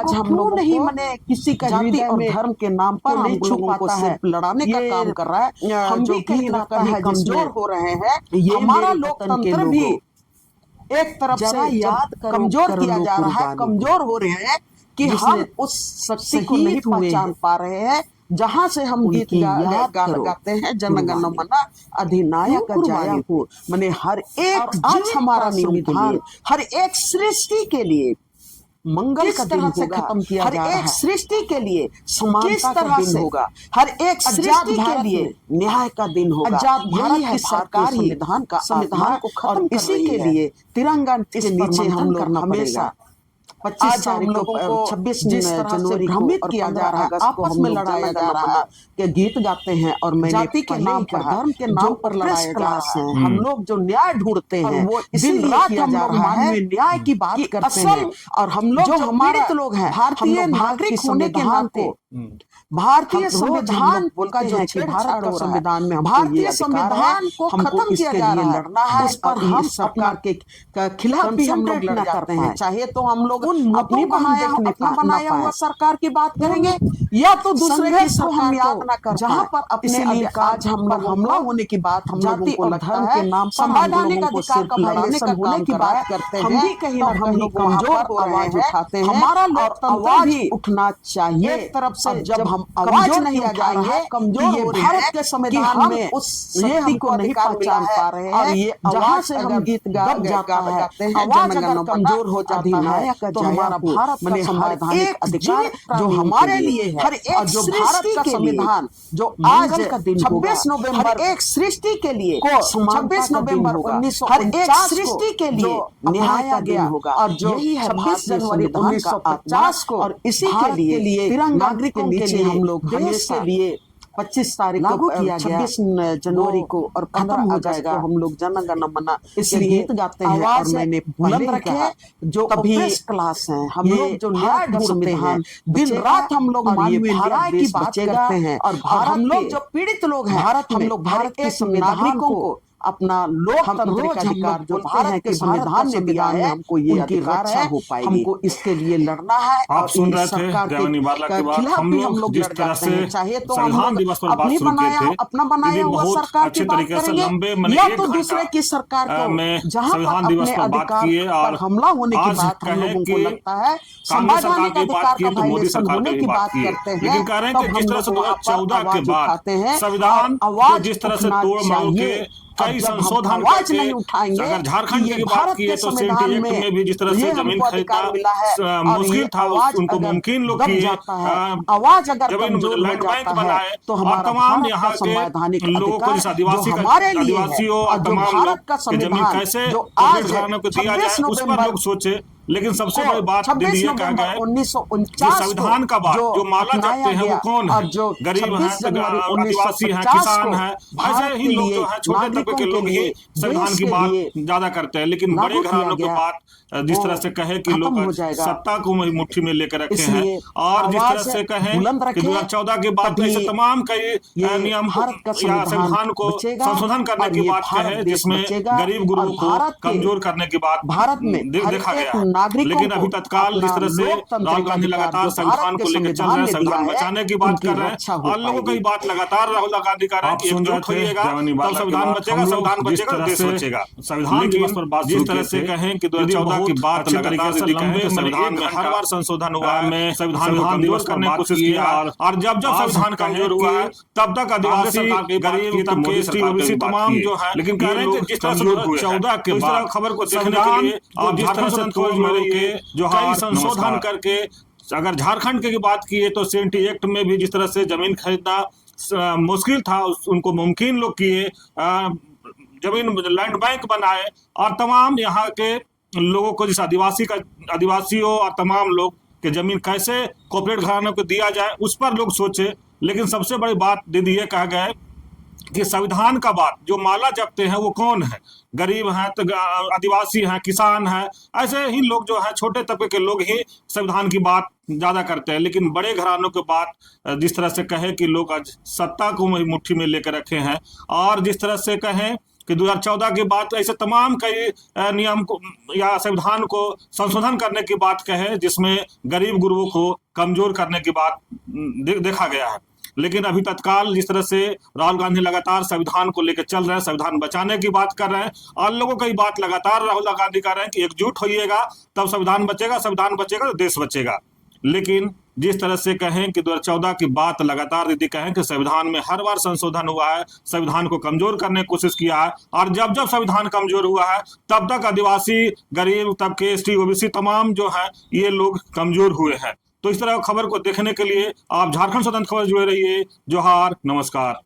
आज हम क्यों लोगों नहीं को मने किसी का जाति हृदय और में धर्म के नाम पर को हम नहीं छू लोगों को पाता है। सिर्फ लड़ाने का ये, काम कर रहा है। हम जो भी कहीं गीत ना लगता कहीं है कमजोर जिसमें हो रहे हैं। ये हमारा मेरे वतन के लोकतंत्र भी लोगों, एक तरफ जरा से याद जब करो कमजोर कर किया लो जा रहा है, कुर्बानी को। कमजोर हो रहे हैं कि हम उस शक्ति को नहीं पहचान पा रहे हैं जहां से हम गीत गाते हैं, जनगण मन अधिनायक जय हो। माने हर एक आज हमारा संविधान हर एक सृष्टि के लिए मंगल का दिन से खत्म किया जा रहा है, हर एक सृष्टि के लिए समानता का दिन होगा, हर एक सृष्टि के लिए न्याय का दिन होगा। आजाद भारत की सरकार ही संविधान को खत्म कर इसी के लिए तिरंगा के नीचे हम लोग हमेशा 25 तारीख को 26 जनवरी भ्रमित किया जा रहा है, आपस में लड़ाया जा रहा है कि गीत गाते हैं और जाति के नाम पर, धर्म के नाम पर लड़ाया जा रहा है। हम लोग जो न्याय ढूंढते हैं वो दिन रात हम लोग मानवीय न्याय की बात करते हैं, और हम लोग जो हमारे लोग हैं भारतीय नागरिक होने के नाते भारतीय संविधान का जो है भारत का संविधान में भारतीय संविधान को खत्म किया जा रहा है, उस पर हम सरकार के खिलाफ भी हम लोग लड़ जाते हैं। चाहे तो हम लोग अपनी बनाया हुआ सरकार की बात करेंगे या तो दूसरे की को हम याद ना कर, जहाँ पर अपने लिए आज हम लोग हमला होने की बात हम लोगों को लगता है के नाम संवैधानिक अधिकार का वायलेशन होने की बात करते हैं, हम भी कहीं ना कहीं कमजोर आवाज उठाते हैं। हमारा लोकतंत्र भी उठना चाहिए। एक तरफ से जब हम आवाज नहीं उठाएंगे कमजोर हो रहे भारत के संविधान में उस शक्ति को नहीं पहचान पा रहे हैं, और ये जहाँ से हम गीत गाते हैं आवाज अगर कमजोर हो जाती है तो हमारा भारत का संवैधानिक अधिकार जो हमारे लिए है, हर एक जो भारत का संविधान जो आज 26 नवंबर एक सृष्टि के लिए 26 नवंबर 1949 सृष्टि के लिए निभाया गया होगा, और जो 26 जनवरी 1950 को और इसी के लिए तिरंगा नागरिकों के नीचे हम लोग देश के लिए 25 तारीख को किया गया, 26 जनवरी को और 15 हो जाएगा हम लोग जनगण मन इसलिए गीत गाते हैं। और मैंने बुलंद रखे जो तभी क्लास हैं, हम लोग जो न्याय ढूंढते हैं दिन रात हम लोग मानवीय न्याय की बात करते हैं, और हम लोग जो पीड़ित लोग हैं भारत हम लोग भारत के नागरिकों को अपना लोकतंत्र का अधिकार जो भारत के संविधान ने दिया है हमको ये अधिकार है, हमको इसके लिए लड़ना है। आप सुन रहे थे जवानी वाला के बाद हम लोग जिस तरह से चाहे तो संविधान दिवस पर बात शुरू किए थे, अपना बनाया हुआ सरकार अच्छे तरीके से लंबे या तो दूसरे की सरकार को जहां संविधान दिवस पर बात किए और हमला होने की बात हम लोगों को लगता है संवैधानिक अधिकार का वायलेशन होने की बात करते हैं। लेकिन कह रहे हैं कि जिस तरह से 2014 के बाद संविधान को जिस तरह से तोड़ मरोड़ के कई संशोधन नहीं उठाएंगे, अगर झारखंड की बात की तो सिंटी एक्ट में भी जिस तरह से जमीन खरीदना मुश्किल था उनको मुमकिन लोग किए, जमीन लैंड बैंक बनाए तो तमाम यहाँ के लोगों को जिस आदिवासियों और तमाम लोग की जमीन कैसे घरानों को दिया जाए उस पर लोग सोचे। लेकिन सबसे बड़ी बात दीदी ये कहा गया है संविधान का बात जो माला जपते हैं वो कौन है, गरीब हैं, आदिवासी हैं, किसान हैं, ऐसे ही लोग जो है छोटे तबके के लोग ही संविधान की बात ज्यादा करते हैं। लेकिन बड़े घरानों की बात जिस तरह से कहे कि लोग सत्ता को मुट्ठी में लेकर रखे हैं, और जिस तरह से कहें कि 2014 के बाद ऐसे तमाम कई नियम या संविधान को संशोधन करने की बात कहे जिसमें गरीब गुरुओं को कमजोर करने की बात भारत में देखा गया। लेकिन अभी तत्काल जिस तरह से राहुल गांधी लगातार संविधान को लेकर चल रहे हैं, संविधान बचाने की बात कर रहे हैं, और लोगों की बात लगातार राहुल गांधी कर रहे हैं कि एकजुट होइएगा तो संविधान बचेगा, संविधान बचेगा देश बचेगा। संविधान दिवस पर बात जिस तरह से कहें कि 2014 की बात लगातार से लंबे संविधान में हर बार संशोधन हुआ है, संविधान दिवस करने की कोशिश किया, और जब जब संविधान कमजोर हुआ है तब तक आदिवासी गरीब तबके ओबीसी तमाम जो है, लेकिन कह रहे हैं कि जिस तरह से 2014 के बाद खबर को देखने के लिए और जिस तरह से के जो कई संशोधन करके अगर झारखंड की बात की तो सिंटी एक्ट में भी जिस तरह से जमीन खरीदना मुश्किल था उनको मुमकिन लोग किए, जमीन लैंड बैंक बनाए, और तमाम यहाँ के लोगों को जिस आदिवासियों और तमाम लोग के जमीन कैसे कॉर्पोरेट घरानों को दिया जाए उस पर लोग सोचे। लेकिन सबसे बड़ी बात दीदी ये कहा गया है कि संविधान का बात जो माला जपते हैं वो कौन है, गरीब हैं तो आदिवासी हैं, किसान हैं, ऐसे ही लोग जो है छोटे तबके के लोग ही संविधान की बात ज्यादा करते हैं। लेकिन बड़े घरानों की बात जिस तरह से कहे कि लोग आज सत्ता को मुट्ठी में लेकर रखे हैं, और जिस तरह से कहें कि 2014 के बाद ऐसे तमाम कई नियम को या संविधान को संशोधन करने की बात कहे जिसमें गरीब गुरुओं को कमजोर करने की बात देखा गया है। लेकिन अभी तत्काल जिस तरह से राहुल गांधी लगातार संविधान को लेकर चल रहे हैं, संविधान बचाने की बात कर रहे हैं, और लोगों की बात लगातार राहुल गांधी कर रहे हैं कि एकजुट होइएगा तब संविधान बचेगा, संविधान बचेगा तो देश बचेगा। लेकिन जिस तरह से कहें कि 2014 की बात लगातार दीदी कहें कि संविधान में हर बार संशोधन हुआ है, संविधान को कमजोर करने की कोशिश किया है, और जब जब संविधान कमजोर हुआ है तब तक आदिवासी, गरीब तबके, एसटी, ओबीसी तमाम जो है ये लोग कमजोर हुए हैं। तो इस तरह खबर को देखने के लिए आप झारखंड स्वतंत्र खबर जुड़े रहिए। जोहार, नमस्कार।